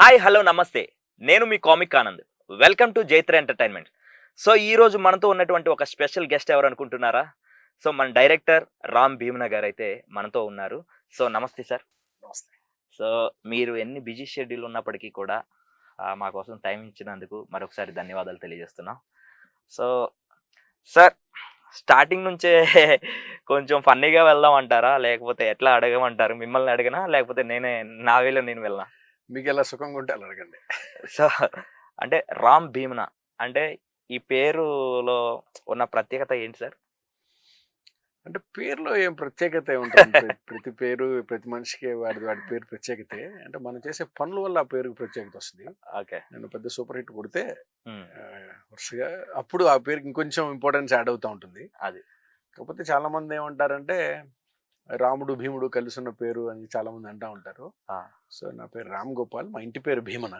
Hi hello నమస్తే. నేను మీ comic Anand. Welcome to Jaitra entertainment. So ఈ రోజు మనతో ఉన్నటువంటి ఒక స్పెషల్ గెస్ట్ ఎవరు అనుకుంటున్నారా? సో మన డైరెక్టర్ రామ్ భీమన గారైతే మనతో ఉన్నారు. సో నమస్తే సార్. నమస్తే. సో మీరు ఎన్ని బిజీ షెడ్యూల్ ఉన్నప్పటికీ కూడా మా కోసం టైం ఇచ్చినందుకు మరొకసారి ధన్యవాదాలు తెలియజేస్తున్నాం. సో సార్ స్టార్టింగ్ నుంచే కొంచెం ఫన్నీగా వెళ్దాం అంటారా? లేకపోతే ఎట్లా అడగమంటారు? మిమ్మల్ని అడగనా? లేకపోతే నా వేలో నేను వెళ్ళనా? మీకెలా సుఖంగా ఉంటే అలా అడగండి. సో అంటే రామ్ భీమన అంటే ఈ పేరులో ఉన్న ప్రత్యేకత ఏంటి సార్? అంటే పేరులో ఏం ప్రత్యేకత ఏముంటది? ప్రతి పేరు ప్రతి మనిషికి వాడి పేరు ప్రత్యేకతే. అంటే మనం చేసే పనుల వల్ల ఆ పేరుకి ప్రత్యేకత వస్తది. ఓకే. నేను పెద్ద సూపర్ హిట్ కొడితే వరుసగా అప్పుడు ఆ పేరుకి ఇంకొంచెం ఇంపార్టెన్స్ యాడ్ అవుతా ఉంటుంది. అది. కాకపోతే చాలా మంది ఏమంటారంటే రాముడు, భీముడు కలిసున్న పేరు అని చాలా మంది అంటా ఉంటారు. సో నా పేరు రామ్ గోపాల్. మా ఇంటి పేరు భీమన.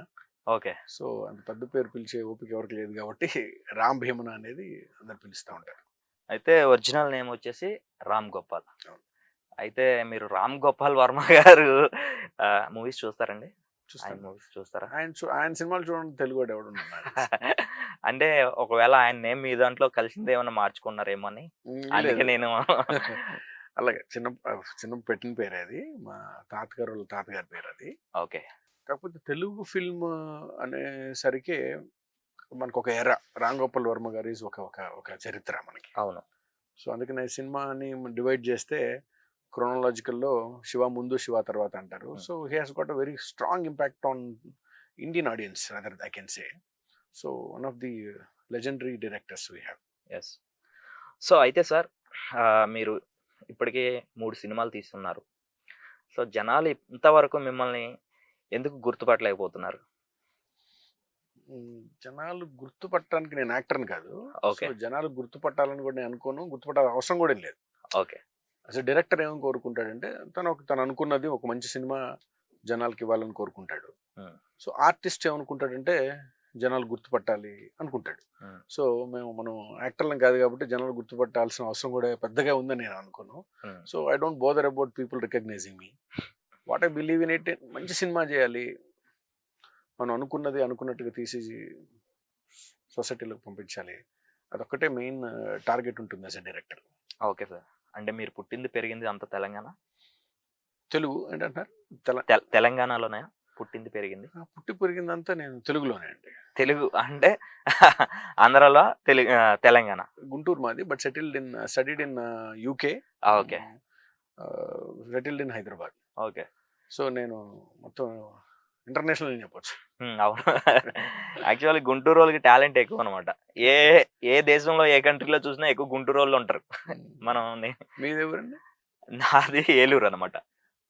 ఓకే. సో అంత పెద్ద పేరు పిలిచే ఓపిక ఎవరికి లేదు కాబట్టి రామ్ భీమన అనేది అందరు పిలుస్తా ఉంటారు. అయితే ఒరిజినల్ నేమ్ వచ్చేసి రామ్ గోపాల్. అయితే మీరు రామ్ గోపాల్ వర్మ గారు మూవీస్ చూస్తారండి? ఆయన మూవీస్ చూస్తారా? ఆయన సినిమాలు చూడండి, తెలుగు ఎవడు అంటే ఒకవేళ ఆయన నేమ్ మీ దాంట్లో కలిసింది ఏమన్నా మార్చుకున్నారేమో అని అందుకే నేను అలాగే చిన్న పెట్టిన పేరే అది. మా తాతగారు వాళ్ళ తాతగారి పేరు అది. ఓకే. కాకపోతే తెలుగు ఫిల్మ్ అనేసరికి మనకు ఒక ఎరా. రామ్ గోపాల్ వర్మ గారు ఈజ్ ఒక చరిత్ర మనకి. అవును. సో అందుకని సినిమాని డివైడ్ చేస్తే క్రోనాలజికల్లో శివ ముందు శివ తర్వాత అంటారు. So he has got a very strong impact on Indian audience other I can say. So one of the legendary directors we have. Yes. So అయితే సార్ మీరు ఇప్పటికే 3 సినిమాలు తీస్తున్నారు. సో జనాలు ఇంతవరకు మిమ్మల్ని ఎందుకు గుర్తుపట్టలేకపోతున్నారు? జనాలు గుర్తుపట్టడానికి నేను యాక్టర్ని కాదు. ఓకే. జనాలు గుర్తుపట్టాలని కూడా నేను అనుకోను. గుర్తుపట్టాల్సిన అవసరం కూడా లేదు. ఓకే. అసలు డైరెక్టర్ ఏమని కోరుకుంటాడంటే తను అనుకున్నది ఒక మంచి సినిమా జనాలకి ఇవ్వాలని కోరుకుంటాడు. సో ఆర్టిస్ట్ ఏమనుకుంటాడంటే జనాలు గుర్తుపట్టాలి అనుకుంటాడు. సో మనం యాక్టర్లం కాదు కాబట్టి జనాలు గుర్తుపట్టాల్సిన అవసరం కూడా పెద్దగా ఉందని నేను అనుకోను. So I don't bother about people recognizing me. What I believe in it, మంచి సినిమా చేయాలి, మనం అనుకున్నట్టుగా తీసి సొసైటీలోకి పంపించాలి. అదొక్కటే మెయిన్ టార్గెట్ ఉంటుంది as a director. Okay sir. అంటే మీరు పుట్టింది పెరిగింది అంత తెలంగాణ? తెలుగు ఏంటంటారు? తెలంగాణలోనే పుట్టింది పెరిగింది? పుట్టి పెరిగిందంతా నేను తెలుగులోనే అండి. తెలుగు అంటే ఆంధ్రాలో తెలంగాణ? గుంటూరు మాది. But studied in UK. Okay. Settled in Hyderabad. Okay. So నేను మొత్తం ఇంటర్నేషనల్ అని చెప్పొచ్చు. అవును. యాక్చువల్లీ గుంటూరు వాళ్ళకి టాలెంట్ ఎక్కువ అనమాట. ఏ దేశంలో ఏ కంట్రీలో చూసినా ఎక్కువ గుంటూరు వాళ్ళు ఉంటారు. మీది ఎవరండి? నాది ఏలూరు అనమాట.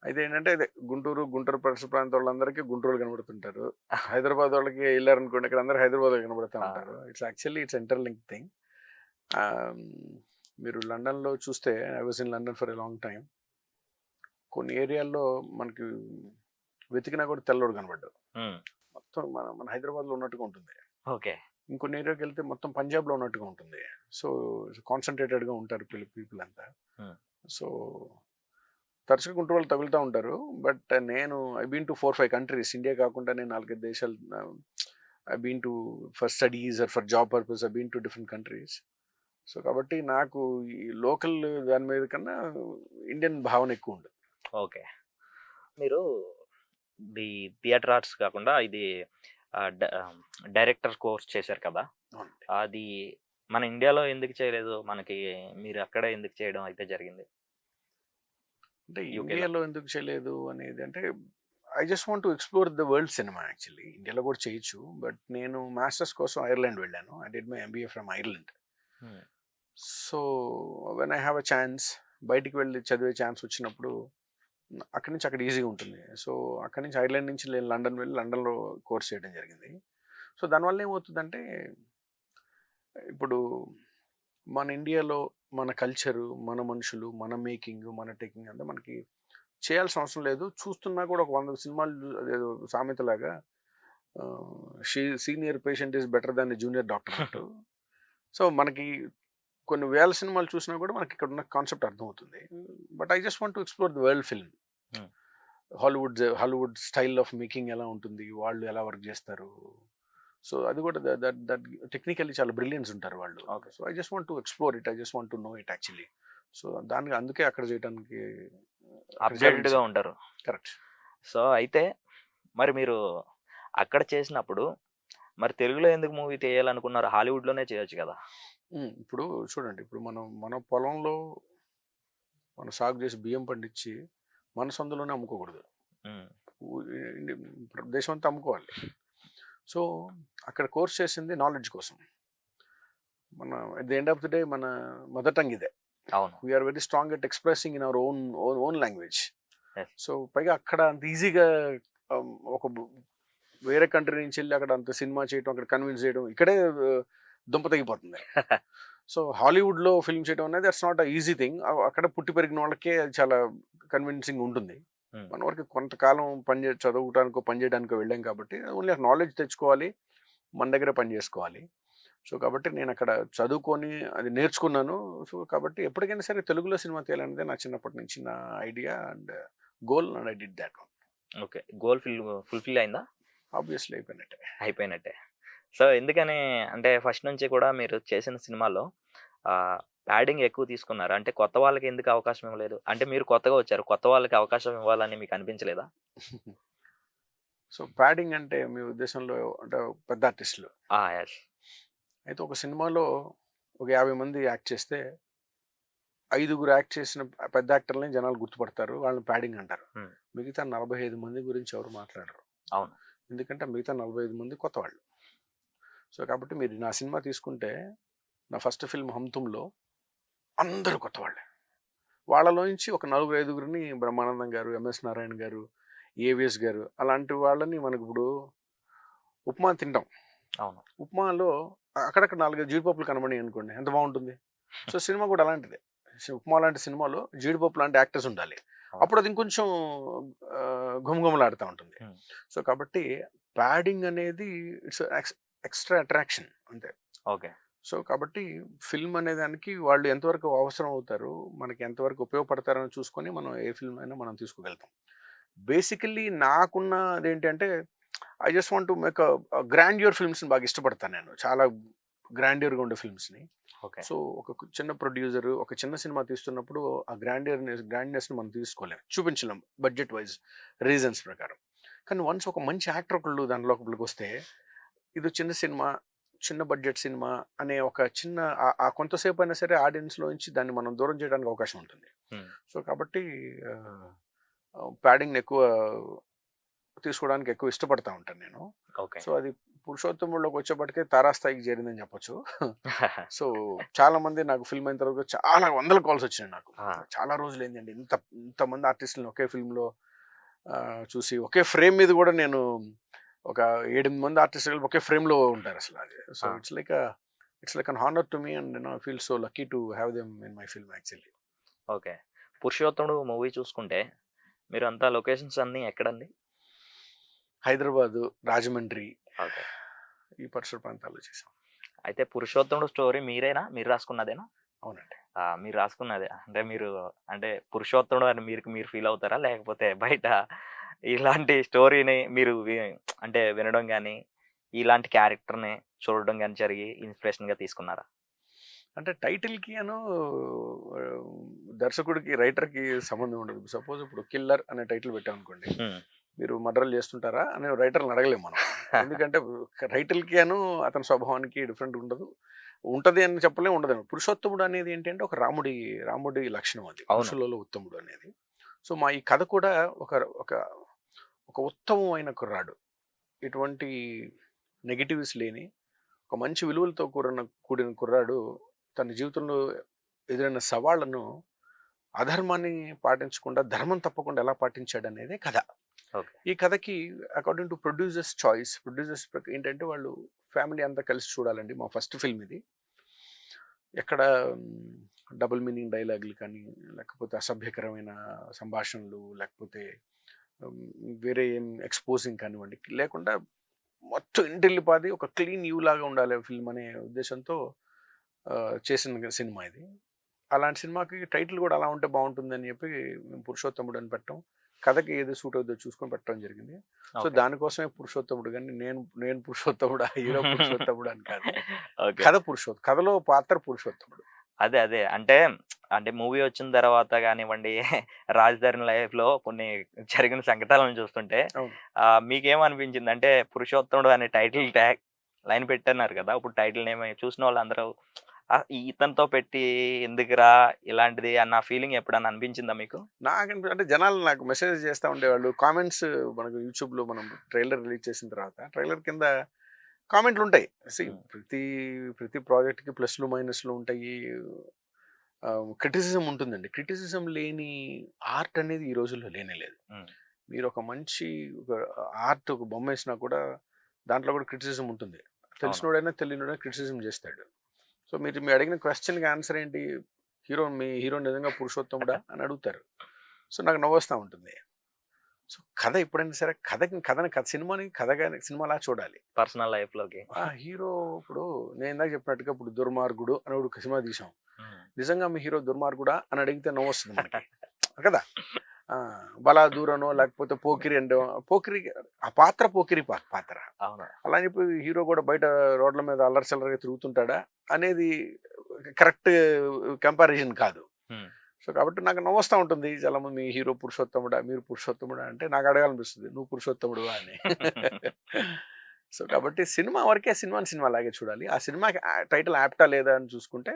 అయితే ఏంటంటే గుంటూరు పరిసర ప్రాంత వాళ్ళందరికీ గుంటూరు కనబడుతుంటారు. హైదరాబాద్ వాళ్ళకి వెళ్ళారనుకోండి, ఇక్కడ అందరూ హైదరాబాద్ కనబడుతూ ఉంటారు. It's interlink thing. మీరు లండన్లో చూస్తే, I was in London for a long time. కొన్ని ఏరియాల్లో మనకి వెతికినా కూడా తెల్లవాడు కనబడ్డాడు. మొత్తం మన హైదరాబాద్లో ఉన్నట్టుగా ఉంటుంది. ఓకే. ఇంకొన్ని ఏరియాకి వెళ్తే మొత్తం పంజాబ్లో ఉన్నట్టుగా ఉంటుంది. సో కాన్సన్ట్రేటెడ్గా ఉంటారు పీపుల్ అంతా. సో తరచుగా గుంటూరు వాళ్ళు తగులుతూ ఉంటారు. బట్ నేను I been to 4-5 countries. India కాకుండా నేను 4-5 దేశాలు. I been to for studies or for job purpose. I been to different countries. So కాబట్టి నాకు ఈ లోకల్ దాని మీద కన్నా ఇండియన్ భావన ఎక్కువ ఉంటుంది. ఓకే. మీరు ఈ థియేటర్ ఆర్ట్స్ కాకుండా ఇది డైరెక్టర్ కోర్స్ చేశారు కదా, అది మన ఇండియాలో ఎందుకు చేయలేదు? మీరు అక్కడే ఎందుకు చేయడం అయితే జరిగింది? అంటే ఇండియాలో ఎందుకు చేయలేదు అనేది అంటే I just want to explore the world cinema. Actually ఇండియాలో కూడా చేయొచ్చు. బట్ నేను మాస్టర్స్ కోసం ఐర్లాండ్ వెళ్ళాను. I did my MBA from Ireland. So when I have a chance, బయటికి వెళ్ళి చదివే ఛాన్స్ వచ్చినప్పుడు అక్కడి నుంచి అక్కడ ఈజీగా ఉంటుంది. సో అక్కడి నుంచి ఐర్లాండ్ నుంచి నేను లండన్ వెళ్ళి లండన్లో కోర్స్ చేయడం జరిగింది. సో దానివల్ల ఏమవుతుందంటే ఇప్పుడు మన ఇండియాలో మన కల్చరు, మన మనుషులు, మన మేకింగ్, మన టేకింగ్ అంతా మనకి చేయాల్సిన అవసరం లేదు. చూస్తున్నా కూడా ఒక 100 సినిమాలు అదేదో సామెతలాగా senior patient is better than junior doctor అంటూ. సో మనకి కొన్ని వేల సినిమాలు చూసినా కూడా మనకి ఇక్కడ ఉన్న కాన్సెప్ట్ అర్థమవుతుంది. But I just want to explore the world film. Hollywood style of making ఎలా ఉంటుంది, వాళ్ళు ఎలా వర్క్ చేస్తారు. సో అది కూడా దట్ టెక్నికల్లీ చాలా బ్రిలియన్స్ ఉంటారు వాళ్ళు. Okay. So I just want to explore it, I just want to know it actually. So దానికి అందుకే అక్కడ చేయడానికి అప్డేటెడ్గా ఉంటారు. కరెక్ట్. సో అయితే మరి మీరు అక్కడ చేసినప్పుడు మరి తెలుగులో ఎందుకు మూవీ తీయాలనుకున్నారు? హాలీవుడ్లోనే చేయొచ్చు కదా. ఇప్పుడు చూడండి, ఇప్పుడు మన పొలంలో మనం సాగు చేసి బియ్యం పండించి మన సొంతలోనే అమ్ముకోకూడదు, ఉమ్, దేశం అంతా అమ్ముకోవాలి. సో అక్కడ కోర్స్ చేసింది నాలెడ్జ్ కోసం. మన at the end of the day మన మదర్ టంగ్ ఇదే. అవును. We are very strong at expressing in our own language. Yes. So పైగా అక్కడ అంత ఈజీగా ఒక వేరే కంట్రీ నుంచి వెళ్ళి అక్కడ అంత సినిమా చేయడం, అక్కడ కన్విన్స్ చేయడం, ఇక్కడే దుంప తగ్గిపోతుంది. సో హాలీవుడ్లో ఫిల్మ్ చేయడం అనేది that's not a easy thing. అక్కడ పుట్టి పెరిగిన వాళ్ళకే అది చాలా కన్విన్సింగ్ ఉంటుంది. మన వరకు కొంతకాలం చదువుకోవడానికో పని చేయడానికో వెళ్ళాం కాబట్టి ఓన్లీ నాలెడ్జ్ తెచ్చుకోవాలి, మన దగ్గర పని చేసుకోవాలి. సో కాబట్టి నేను అక్కడ చదువుకొని అది నేర్చుకున్నాను. సో కాబట్టి ఎప్పటికైనా సరే తెలుగులో సినిమా తీయాలనేది నా చిన్నప్పటి నుంచి నా idea and goal, and I did that one. Okay, goal fulfil అయిందా? ఆబ్వియస్లీ అయిపోయినట్టే. సో ఎందుకని అంటే ఫస్ట్ నుంచి కూడా మీరు చేసిన సినిమాలో ప్యాడింగ్ ఎక్కువ తీసుకున్నారు అంటే కొత్త వాళ్ళకి ఎందుకు అవకాశం ఇవ్వలేదు? అంటే మీరు కొత్తగా వచ్చారు, కొత్త వాళ్ళకి అవకాశం ఇవ్వాలని మీకు అనిపించలేదా? సో ప్యాడింగ్ అంటే మీ ఉద్దేశంలో అంటే పెద్ద ఆర్టిస్టులు. Yes. అయితే ఒక సినిమాలో ఒక 50 మంది యాక్ట్ చేస్తే 5గురు యాక్ట్ చేసిన పెద్ద యాక్టర్లని జనాలు గుర్తుపడతారు, వాళ్ళని ప్యాడింగ్ అంటారు. మిగతా 45 మంది గురించి ఎవరు మాట్లాడరు. అవును. ఎందుకంటే మిగతా 45 మంది కొత్త వాళ్ళు. సో కాబట్టి మీరు నా సినిమా తీసుకుంటే, నా ఫస్ట్ ఫిల్మ్ హంతుమ్లో అందరూ కొత్త వాళ్ళే. వాళ్ళలోంచి ఒక 4-5గురిని బ్రహ్మానందం గారు, ఎంఎస్ నారాయణ గారు, ఏవిఎస్ గారు అలాంటి వాళ్ళని మనకు ఇప్పుడు ఉప్మా తింటాం. అవును. ఉప్మాలో అక్కడక్కడ 4-5 జీడిపప్పులు కనబడి అనుకోండి, ఎంత బాగుంటుంది. సో సినిమా కూడా అలాంటిదే. ఉప్మా లాంటి సినిమాలో జీడిపప్పు లాంటి యాక్టర్స్ ఉండాలి, అప్పుడు అది ఇంకొంచెం ఘుమఘుమలాడుతూ ఉంటుంది. సో కాబట్టి ప్యాడింగ్ అనేది ఇట్స్ ఎక్స్ట్రా అట్రాక్షన్ అంతే. ఓకే. సో కాబట్టి ఫిల్మ్ అనే దానికి వాళ్ళు ఎంతవరకు అవసరం అవుతారు, మనకి ఎంతవరకు ఉపయోగపడతారని చూసుకొని మనం ఏ ఫిల్మ్ అయినా మనం తీసుకోగలుగుతాం. బేసికల్లీ నాకున్న అదేంటంటే I just want to make grandeur ఫిల్మ్స్ని బాగా ఇష్టపడతాను నేను, చాలా గ్రాండ్యూర్గా ఉండే ఫిల్మ్స్ని. ఓకే. సో ఒక చిన్న ప్రొడ్యూసర్ ఒక చిన్న సినిమా తీస్తున్నప్పుడు ఆ గ్రాండ్నెస్ని మనం తీసుకోలేం, చూపించలేం బడ్జెట్ వైజ్ రీజన్స్ ప్రకారం. కానీ వన్స్ ఒక మంచి యాక్టర్ ఒకళ్ళు దాని లోపలికి వస్తే, ఇది చిన్న సినిమా, చిన్న బడ్జెట్ సినిమా అనే ఒక చిన్న ఆ కొంతసేపు అయినా సరే ఆడియన్స్లోంచి దాన్ని మనం దూరం చేయడానికి అవకాశం ఉంటుంది. సో కాబట్టి ప్యాడింగ్ ఎక్కువ తీసుకోవడానికి ఎక్కువ ఇష్టపడతా ఉంటాను నేను. ఓకే. సో అది పురుషోత్తముల్లోకి వచ్చేప్పటికే తారాస్థాయికి చేరిందని చెప్పొచ్చు. సో చాలా మంది నాకు ఫిల్మ్ అయిన తర్వాత చాలా వందల కాల్స్ వచ్చినాయి నాకు. చాలా రోజులు ఏంటండి ఇంతమంది ఆర్టిస్టులను ఒకే ఫిల్మ్లో చూసి, ఒకే ఫ్రేమ్ మీద కూడా నేను ఒక 7-8 మంది ఆర్టిస్టులు ఒకే ఫ్రేమ్లో ఉంటారు అసలు. అది so it's like an honour to me and I feel so lucky to have them in my film actually. Okay. పురుషోత్తముడు మూవీ చూసుకుంటే మీరు అంతా లొకేషన్స్ అన్నీ ఎక్కడండి? హైదరాబాదు, రాజమండ్రి, ఓకే, ఈ పరిసర ప్రాంతాల్లో చేసాం. అయితే పురుషోత్తముడు స్టోరీ మీరేనా, మీరు రాసుకున్నదేనా? అవునండి. మీరు రాసుకున్నదే అంటే మీరు అంటే పురుషోత్తముడు అని మీరు ఫీల్ అవుతారా, లేకపోతే బయట ఇలాంటి స్టోరీని మీరు అంటే వినడం కానీ ఇలాంటి క్యారెక్టర్ని చూడడం కానీ జరిగి ఇన్స్పిరేషన్గా తీసుకున్నారా? అంటే టైటిల్కి దర్శకుడికి రైటర్కి సంబంధం ఉండదు. సపోజ్ ఇప్పుడు కిల్లర్ అనే టైటిల్ పెట్టాం అనుకోండి, మీరు మర్డర్లు చేస్తుంటారా అని రైటర్ని అడగలేము మనం. ఎందుకంటే రైటర్కి అతని స్వభావానికి డిఫరెంట్ ఉంటుంది అని చెప్పలేము, ఉండదు. పురుషోత్తముడు అనేది ఏంటంటే ఒక రాముడి లక్షణం, అది పురుషులలో ఉత్తముడు అనేది. సో మా ఈ కథ కూడా ఒక ఉత్తమమైన కుర్రాడు, ఎటువంటి నెగిటివ్స్ లేని ఒక మంచి విలువలతో కూడిన కుర్రాడు తన జీవితంలో ఎదురైన సవాళ్లను అధర్మాన్ని పాటించకుండా ధర్మం తప్పకుండా ఎలా పాటించాడు అనేది కథ. ఈ కథకి according to producers choice, producers ఏంటంటే వాళ్ళు ఫ్యామిలీ అంతా కలిసి చూడాలండి. మా ఫస్ట్ ఫిల్మ్ ఇది. ఎక్కడ డబుల్ మీనింగ్ డైలాగులు కానీ, లేకపోతే అసభ్యకరమైన సంభాషణలు, లేకపోతే వేరే ఏం ఎక్స్పోజింగ్ కానివ్వండి లేకుండా మొత్తం ఇంటిల్లిపాది ఒక క్లీన్ యూ లాగా ఉండాలి ఫిల్మ్ అనే ఉద్దేశంతో చేసిన సినిమా ఇది. అలాంటి సినిమాకి టైటిల్ కూడా అలా ఉంటే బాగుంటుందని చెప్పి మేము పురుషోత్తముడు అని పెట్టడం, కథకి ఏది సూట్ అవుతుందో చూసుకొని పెట్టడం జరిగింది. So okay. దానికోసమే పురుషోత్తముడు, కానీ నేను నేను పురుషోత్తముడు, హీరో పురుషోత్తముడు అని కాదు. ఓకే. కథలో పాత్ర పురుషోత్తముడు. అదే. అంటే మూవీ వచ్చిన తర్వాత గానివ్వండి, 'రాజధాని లైఫ్‌లో' కొన్ని జరిగిన సంఘటనలను చూస్తుంటే అవును. మీకేమనిపించింది? అంటే 'పురుషోత్తముడు' అనే టైటిల్ ట్యాగ్ లైన్ పెట్టన్నారు కదా! ఇప్పుడు టైటిల్ నేమ్ చూసిన వాళ్ళందరూ ఇతనితో పెట్టి ఎందుకురా ఇలాంటిది అన్న ఫీలింగ్ ఎప్పుడన్నా అనిపించిందా మీకు? అంటే జనాలు నాకు మెసేజ్ చేస్తా ఉండేవాళ్ళు. కామెంట్స్ మనకు యూట్యూబ్‌లో మనం ట్రైలర్ రిలీజ్ చేసిన తర్వాత ట్రైలర్ కింద కామెంట్లు ఉంటాయి. హ్మ్. ప్రతి ప్రాజెక్ట్‌కి ప్లస్‌లు, మైనస్‌లు ఉంటాయి. క్రిటిసిజం ఉంటుందండి. క్రిటిసిజం లేని ఆర్ట్ అనేది ఈ రోజుల్లో లేనే లేదు. హ్మ్. మీరు ఒక మంచి ఒక ఆర్ట్ ఒక బొమ్మేసినా కూడా దాంట్లో కూడా క్రిటిసిజం ఉంటుంది. అవును. తెలిసినోడైనా తెలియనోడైనా క్రిటిసిజం చేస్తాడు. సో మీరు అడిగిన క్వెషన్‌కి ఆన్సర్ ఏంటి? మీ హీరో నిజంగా పురుషోత్తముడా అని అడుగుతారు. సో నాకు నవ్వొస్తా ఉంటుంది. సో కథ ఎప్పుడైనా సరే సినిమాని కథగాని సినిమాలా చూడాలి. పర్సనల్ లైఫ్‌లోకి. హీరో ఇప్పుడు నేను ఇందాక చెప్పినట్టుగా ఇప్పుడు 'దుర్మార్గుడు' అని ఒక సినిమా తీసాం. హ్మ్. నిజంగా మీ హీరో దుర్మార్గుడా అని అడిగితే నవ్వొస్తుంది మనకి. కదా! బలాదూరనో లేకపోతే పోకిరి అంటో ఆ పాత్ర పోకిరి పాత్ర. అవును. అలా అని చెప్పి హీరో కూడా బయట రోడ్ల మీద అల్లరి చిల్లరగా తిరుగుతుంటాడా అనేది కరెక్ట్ కంపారిజన్ కాదు. హ్మ్. సో కాబట్టి నాకు నవ్వొస్తా ఉంటుంది. చాలామంది మీ హీరో పురుషోత్తముడా, మీరు పురుషోత్తముడా అంటే నాకు అడగాలనిపిస్తుంది. నువ్వు పురుషోత్తముడువా అని. సో కాబట్టి సినిమా వరకే సినిమాని సినిమాలాగే చూడాలి. ఆ సినిమాకి టైటిల్ యాప్టా లేదా అని చూసుకుంటే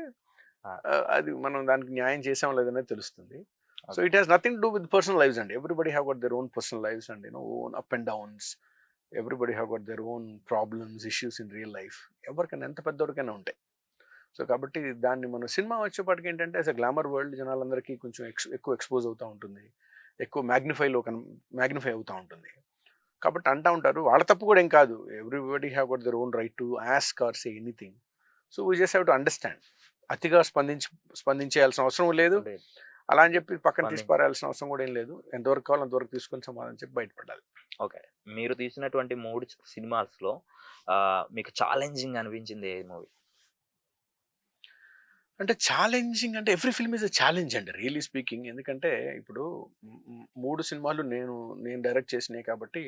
ఆ! అది మనం దానికి న్యాయం చేసామో లేదనేది తెలుస్తుంది. So okay. It has nothing to do with personal lives అండి. Everybody have got their own personal lives and own up and downs. Everybody have got their own problems, issues in real life. ఎవరికైనా ఎంత పెద్దోడికైనా ఉంటాయి. So కాబట్టి దాన్ని మనం cinema వచ్చేపాటికి ఏంటంటే as a glamour world జనాలందరికీ కొంచెం ఎక్కువ ఎక్స్‌పోజ్ అవుతా ఉంటుంది. ఎక్కువ మ్యాగ్నిఫై అవుతా ఉంటుంది. కాబట్టి అంటా ఉంటారు. వాళ్ళ తప్పు కూడా ఏం కాదు. Everybody have got their own right to ask or say anything. So we just have to understand. అతిగా స్పందించేయాల్సిన అవసరం లేదు. అంటే అలా అని చెప్పి పక్కన తీసి స్పందిం పారేయాల్సిన అవసరం కూడా ఏం లేదు. ఎంతవరకు కావాలో అంతవరకు తీసుకొని సమాధానం చెప్పి బయటపడాలి. ఓకే. మీరు తీసినటువంటి 3 సినిమాస్‌లో మీకు ఛాలెంజింగ్ అనిపించింది ఏ మూవీ? అంటే ఛాలెంజింగ్ అంటే every film is a challenge అండి రియల్లీ స్పీకింగ్. ఎందుకంటే ఇప్పుడు 3 సినిమాలు నేను డైరెక్ట్ చేసినయి కాబట్టి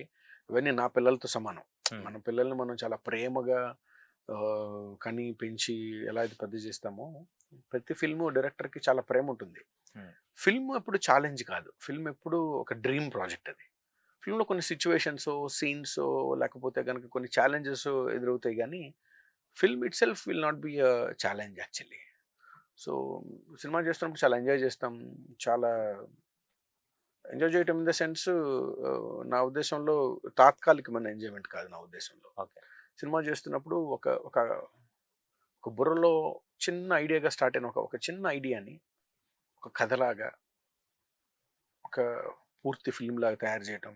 ఇవన్నీ నా పిల్లలతో సమానం. హ్మ్. మన పిల్లల్ని మనం చాలా ప్రేమగా కని, పెంచి ఎలా అయితే పెద్ద చేస్తామో ప్రతి ఫిల్ము డైరెక్టర్‌కి చాలా ప్రేమ ఉంటుంది. హ్మ్. ఫిల్మ్ ఎప్పుడు ఛాలెంజ్ కాదు. ఫిల్మ్ ఎప్పుడు ఒక డ్రీమ్ ప్రాజెక్ట్ అది. ఫిల్మ్‌లో కొన్ని సిట్యుయేషన్సో, సీన్సో లేకపోతే గనుక కొన్ని ఛాలెంజెస్ ఎదురవుతాయి గానీ, film itself will not be a challenge actually. So, cinema చేస్తున్నప్పుడు చాలా ఎంజాయ్ చేస్తాం. చాలా ఎంజాయ్ చేయటం ఇన్ ద సెన్స్ నా ఉద్దేశంలో తాత్కాలికమైన ఎంజాయ్‌మెంట్ కాదు నా ఉద్దేశంలో. ఓకే. సినిమా చేస్తున్నప్పుడు ఒక ఒక ఒక బుర్రలో చిన్న ఐడియాగా స్టార్ట్ అయిన ఒక చిన్న ఐడియాని ఒక కథలాగా, ఒక పూర్తి ఫిల్మ్‌లాగా తయారు చేయటం.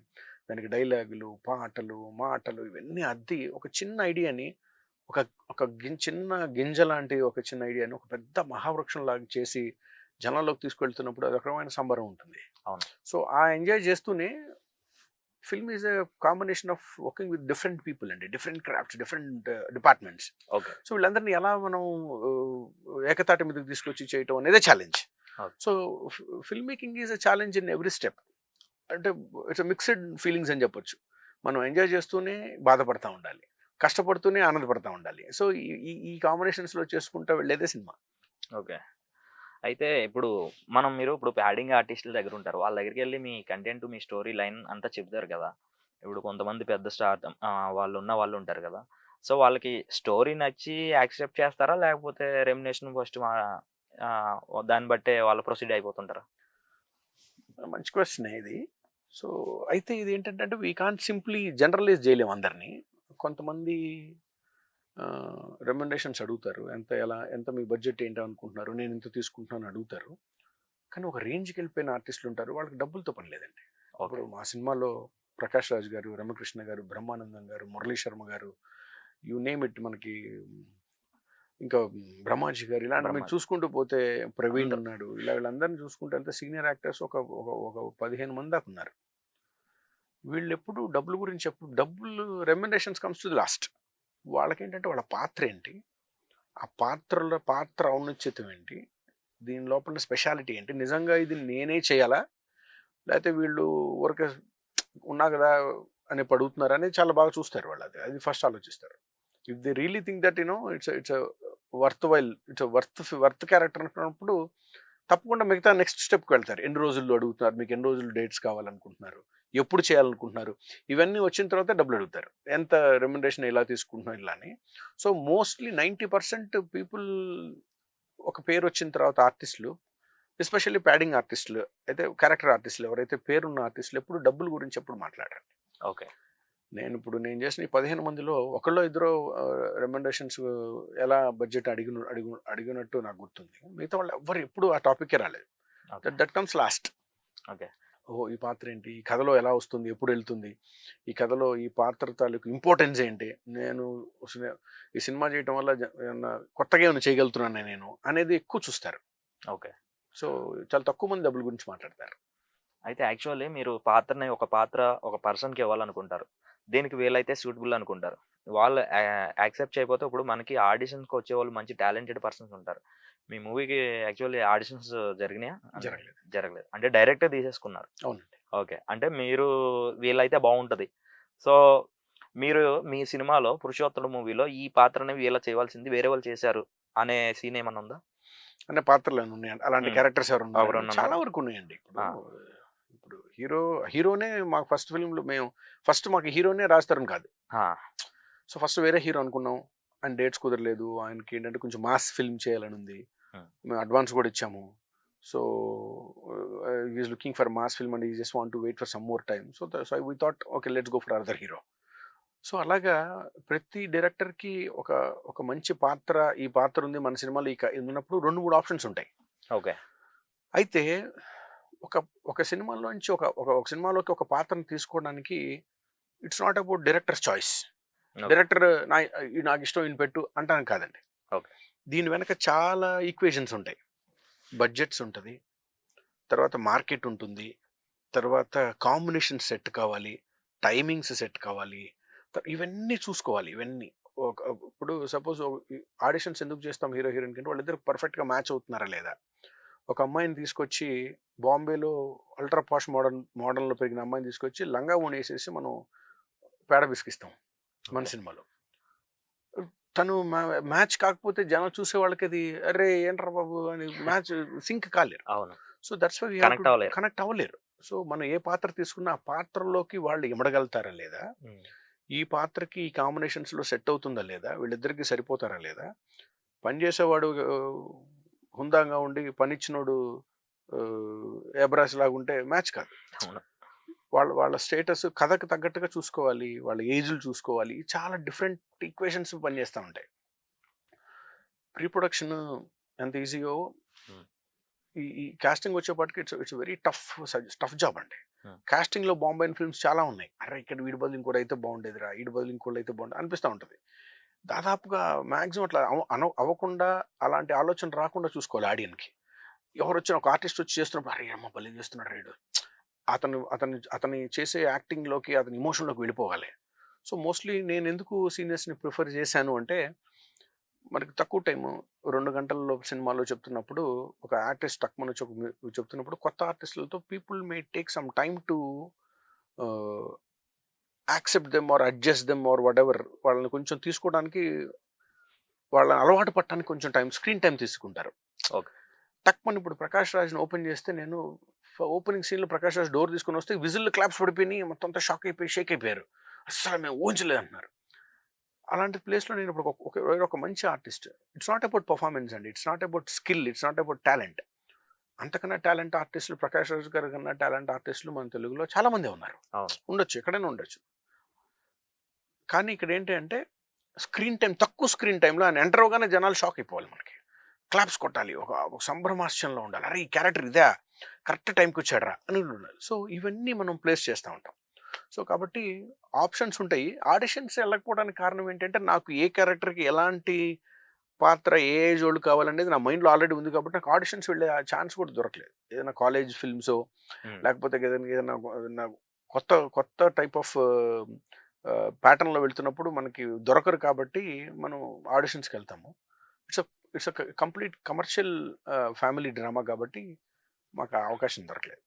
దానికి డైలాగులు, పాటలు, మాటలు ఇవన్నీ అద్ది ఒక చిన్న ఐడియాని ఒక ఒక చిన్న గింజ లాంటి ఒక చిన్న ఐడియాని ఒక పెద్ద మహావృక్షంలాగా చేసి జనాల్లోకి తీసుకెళ్తున్నప్పుడు అదొక రకమైన సంబరం ఉంటుంది. అవును. సో, ఆ ఎంజాయ్ చేస్తూనే film is a combination of working with different people అండి. Different crafts, different departments. Okay. So, వీళ్ళందరిని ఎలా మనం ఏకతాటి మీదకి తీసుకొచ్చి చేయటం అనేదే challenge. Okay. So, film making is a challenge in every step. అంటే ఇట్స్ మిక్స్డ్ ఫీలింగ్స్ అని చెప్పొచ్చు. మనం ఎంజాయ్ చేస్తూనే బాధపడతా ఉండాలి. కష్టపడుతూనే ఆనందపడతా ఉండాలి. సో, ఈ ఈ ఈ కాంబినేషన్స్‌లో చేసుకుంటా వెళ్ళేదే సినిమా. ఓకే. అయితే మీరు ఇప్పుడు ప్యాడింగ్ ఆర్టిస్టుల దగ్గర ఉంటారు. వాళ్ళ దగ్గరికెళ్ళి మీ కంటెంట్, మీ స్టోరీ లైన్ అంతా చెప్తారు కదా! ఇప్పుడు కొంతమంది పెద్ద స్టార్ వాళ్ళు ఉంటారు కదా! సో, వాళ్ళకి స్టోరీ నచ్చి యాక్సెప్ట్ చేస్తారా? లేకపోతే రెమ్యునరేషన్ ఫస్ట్ దాన్ని బట్టే వాళ్ళు ప్రొసీడ్ అయిపోతుంటారా? మంచి క్వెషనే ఇది. సో, అయితే ఇదేంటంటే అంటే వి కాంట్ సింప్లీ జనరలైజ్ చేయలేము అందరిని. కొంతమంది రెమ్యునరేషన్స్ అడుగుతారు. ఎంత మీ బడ్జెట్ ఏంటి అనుకుంటున్నారు? నేను ఇంత తీసుకుంటున్నాను అడుగుతారు. కానీ ఒక రేంజ్‌కెళ్ళిపోయిన ఆర్టిస్టులు ఉంటారు. వాళ్ళకి డబ్బులతో పని లేదండి. ఓకే. ఇప్పుడు మా సినిమాలో ప్రకాష్ రాజ్ గారు, రమ్యకృష్ణ గారు, బ్రహ్మానందం గారు, మురళీ శర్మ గారు, యూ నేమ్ ఇట్ మనకి ఇంకా బ్రహ్మాజీ గారు ఇలాంటి మీరు చూసుకుంటూ పోతే ప్రవీణ్ అందరూ. ఉన్నాడు. ఇలా వీళ్ళందరిని చూసుకుంటే అంతా సీనియర్ యాక్టర్స్ ఒక 15 మంది దాకా ఉన్నారు. వీళ్ళెప్పుడు డబ్బులు remunerations comes to the last. వాళ్ళకేంటంటే వాళ్ళ పాత్ర ఏంటి? ఆ పాత్ర ఔన్నత్యతం ఏంటి? దీని లోపల స్పెషాలిటీ ఏంటి, నిజంగా ఇది నేనే చేయాలా లేకపోతే వీళ్ళు ఊరికే ఉన్నా కదా అని పడుగుతున్నారు అనేది చాలా బాగా చూస్తారు వాళ్ళు. అది అది ఫస్ట్ ఆలోచిస్తారు. If they really think that it's worth while, it's worth character అనుకున్నప్పుడు తప్పకుండా మిగతా నెక్స్ట్ స్టెప్కి వెళ్తారు. ఎన్ని రోజుల్లో అడుగుతున్నారు, మీకు ఎన్ని రోజులు డేట్స్ కావాలనుకుంటున్నారు, ఎప్పుడు చేయాలనుకుంటున్నారు, ఇవన్నీ వచ్చిన తర్వాత డబ్బులు అడుగుతారు, ఎంత రెమ్యునరేషన్ ఎలా తీసుకుంటున్నారు ఇలా అని. సో మోస్ట్లీ 90% పీపుల్ ఒక పేరు వచ్చిన తర్వాత ఆర్టిస్టులు, ఎస్పెషల్లీ ప్యాడింగ్ ఆర్టిస్టులు అయితే క్యారెక్టర్ ఆర్టిస్టులు ఎవరైతే పేరున్న ఆర్టిస్టులు ఎప్పుడు డబ్బుల గురించి ఎప్పుడు మాట్లాడారు. ఓకే. నేను చేసిన ఈ 15 మందిలో ఒకళ్ళో ఇద్దరు రెమెండేషన్స్ ఎలా బడ్జెట్ అడిగినట్టు నాకు గుర్తుంది. మిగతా వాళ్ళు ఎవ్వరు ఎప్పుడు ఆ టాపిక్కే రాలేదు. That comes last. ఓకే. ఓహో ఈ పాత్ర ఏంటి, ఈ కథలో ఎలా వస్తుంది, ఎప్పుడు వెళ్తుంది, ఈ కథలో ఈ పాత్ర తాలూకు ఇంపార్టెన్స్ ఏంటి, నేను ఈ సినిమా చేయటం వల్ల ఏమన్నా కొత్తగా ఏమైనా చేయగలుగుతున్నాను నేను అనేది ఎక్కువ చూస్తారు. ఓకే. సో చాలా తక్కువ మంది డబ్బుల గురించి మాట్లాడతారు. అయితే యాక్చువల్లీ మీరు పాత్రని ఒక పర్సన్కి ఇవ్వాలనుకుంటారు, దేనికి వీలైతే సూటబుల్ అనుకుంటారు. వాళ్ళు యాక్సెప్ట్ చేయకపోతే ఇప్పుడు మనకి ఆడిషన్స్కి వచ్చే వాళ్ళు మంచి టాలెంటెడ్ పర్సన్స్ ఉంటారు. మీ మూవీకి యాక్చువల్లీ ఆడిషన్స్ జరిగినాయా? జరగలేదు అంటే డైరెక్ట్గా తీసేసుకున్నారు. అవునండి. ఓకే. అంటే మీరు వీళ్ళైతే బాగుంటుంది. సో మీరు మీ సినిమాలో పురుషోత్తముడు మూవీలో ఈ పాత్రని వీళ్ళ చేయవలసింది వేరే వాళ్ళు చేశారు అనే సీన్ ఏమన్నా ఉందా? అంటే పాత్రలు ఉన్నాయండి అలాంటి క్యారెక్టర్స్ ఎవరన్నా చాలా వరకు ఉన్నాయండి. ఇప్పుడు హీరోనే మాకు ఫస్ట్ ఫిల్మ్లో మాకు హీరోనే రాజ్ తరుణ్ కాదు. సో ఫస్ట్ వేరే హీరో అనుకున్నాం, ఆయన డేట్స్ కుదరలేదు, ఆయనకి ఏంటంటే కొంచెం మాస్ ఫిల్మ్ చేయాలని ఉంది, మేము అడ్వాన్స్ కూడా ఇచ్చాము. So is looking for mass film and he just want to wait for some more time. So we thought okay let's go for other hero. So అలాగా ప్రతి డైరెక్టర్కి ఒక మంచి పాత్ర, ఈ పాత్ర ఉంది మన సినిమాలో ఉన్నప్పుడు 2-3 ఆప్షన్స్ ఉంటాయి. ఓకే. అయితే ఒక సినిమాలోంచి ఒక సినిమాలోకి ఒక పాత్రను తీసుకోవడానికి it's not about directors choice. Director నాకు ఇష్టం ఈయన పెట్టు అంటాను కాదండి. ఓకే. దీని వెనక చాలా ఈక్వేషన్స్ ఉంటాయి. బడ్జెట్స్ ఉంటుంది, తర్వాత మార్కెట్ ఉంటుంది, తర్వాత కాంబినేషన్ సెట్ కావాలి, టైమింగ్స్ సెట్ కావాలి, ఇవన్నీ చూసుకోవాలి. ఇవన్నీ ఇప్పుడు సపోజ్ ఆడిషన్స్ ఎందుకు చేస్తాం హీరో హీరోయిన్ కంటే వాళ్ళిద్దరు పర్ఫెక్ట్గా మ్యాచ్ అవుతున్నారా లేదా. ఒక అమ్మాయిని తీసుకొచ్చి బాంబేలో అల్ట్రా పాష్ మోడర్న్లో పెరిగిన అమ్మాయిని తీసుకొచ్చి లంగా ఓణి వేసేసి మనం పేడ బిస్కిస్తాం మన సినిమాలో. తను మ్యాచ్ కాకపోతే జనం చూసే వాళ్ళకి అది అరే ఏంట్రా బాబు అని మ్యాచ్ సింక్ కాలేరు. అవును. సో దట్స్ వై కనెక్ట్ అవ్వలేరు. సో మనం ఏ పాత్ర తీసుకున్నా ఆ పాత్రలోకి వాళ్ళు ఇమడగలుగుతారా లేదా, ఈ పాత్రకి ఈ కాంబినేషన్స్లో సెట్ అవుతుందా లేదా, వీళ్ళిద్దరికి సరిపోతారా లేదా, పనిచేసేవాడు హుందాగా ఉండి పనిచ్చినోడు ఏబ్రాస్ లాగా ఉంటే మ్యాచ్ కాదు. వాళ్ళ స్టేటస్ కథకు తగ్గట్టుగా చూసుకోవాలి, వాళ్ళ ఏజ్లు చూసుకోవాలి, చాలా డిఫరెంట్ ఈక్వేషన్స్ పనిచేస్తూ ఉంటాయి. ప్రీ ప్రొడక్షన్ ఎంత ఈజీగా ఈ కాస్టింగ్ వచ్చేపాటికి ఇట్స్ వెరీ టఫ్ జాబ్ అండి. కాస్టింగ్లో బాంబే ఫిల్మ్స్ చాలా ఉన్నాయి. అరే ఇక్కడ వీడి బదులు ఇంకోటి అయితే బాగుండేదిరా, వీడి బదులు ఇంకోటి అయితే బాగుండేది అనిపిస్తూ ఉంటుంది. దాదాపుగా మ్యాక్సిమం అట్లా అవ్వకుండా, అలాంటి ఆలోచన రాకుండా చూసుకోవాలి ఆడియన్కి. ఎవరు వచ్చిన ఒక ఆర్టిస్ట్ వచ్చి చేస్తున్నప్పుడు అరే అమ్మ బలి చేస్తున్నాడు రైడు, అతని చేసే యాక్టింగ్లోకి, అతని ఇమోషన్లోకి వెళ్ళిపోవాలి. సో మోస్ట్లీ నేను ఎందుకు సీనియర్స్ని ప్రిఫర్ చేశాను అంటే, మనకి తక్కువ టైము 2 గంటల్లో సినిమాలో చెప్తున్నప్పుడు ఒక ఆర్టిస్ట్ తక్కువ చెప్తున్నప్పుడు కొత్త ఆర్టిస్టులతో people may take some time to accept them or adjust them or whatever. వాళ్ళని కొంచెం తీసుకోవడానికి, వాళ్ళని అలవాటు పట్టడానికి కొంచెం స్క్రీన్ టైం తీసుకుంటారు. ఓకే. తక్కువ ఇప్పుడు ప్రకాష్ రాజ్ని ఓపెన్ చేస్తే, నేను ఓపెనింగ్ సీన్లో ప్రకాష్ రాజ్ డోర్ తీసుకుని వస్తే విజిల్ క్లాప్స్ పడిపోయి మొత్తం అంతా షేక్ అయిపోయారు, అస్సలు మేము ఊహించలేదు అంటున్నారు. అలాంటి ప్లేస్లో నేను ఇప్పుడు ఒక మంచి artist, it's not about performance అండి, it's not about skill, it's not about talent. అంతకన్నా టాలెంట్ ఆర్టిస్టులు, ప్రకాష్ రాజ్ గారి కన్నా టాలెంట్ ఆర్టిస్టులు మన తెలుగులో చాలా మంది ఉన్నారు. ఉండొచ్చు, ఎక్కడైనా ఉండొచ్చు. కానీ ఇక్కడ ఏంటి అంటే తక్కువ స్క్రీన్ టైంలో ఆయన ఎంటర్ అవగానే జనాలు షాక్ అయిపోవాలి, మనకి క్లాప్స్ కొట్టాలి, ఒక సంభ్రమాశ్యంలో ఉండాలి, అరే ఈ క్యారెక్టర్ ఇదే కరెక్ట్ టైంకి వచ్చాడరా అని ఉండాలి. సో ఇవన్నీ మనం ప్లేస్ చేస్తూ ఉంటాం. సో కాబట్టి ఆప్షన్స్ ఉంటాయి. ఆడిషన్స్ వెళ్ళకపోవడానికి కారణం ఏంటంటే, నాకు ఏ క్యారెక్టర్కి ఎలాంటి పాత్ర ఏ ఏజ్ వాళ్ళు కావాలనేది నా మైండ్లో ఆల్రెడీ ఉంది కాబట్టి నాకు ఆడిషన్స్ వెళ్ళే ఛాన్స్ కూడా దొరకలేదు. ఏదైనా కాలేజ్ ఫిల్మ్స్ లేకపోతే ఏదైనా కొత్త టైప్ ఆఫ్ ప్యాటర్న్లో వెళ్తున్నప్పుడు మనకి దొరకరు కాబట్టి మనం ఆడిషన్స్కి వెళ్తాము. It's it's complete commercial family drama కాబట్టి మాకు ఆ అవకాశం దొరకలేదు.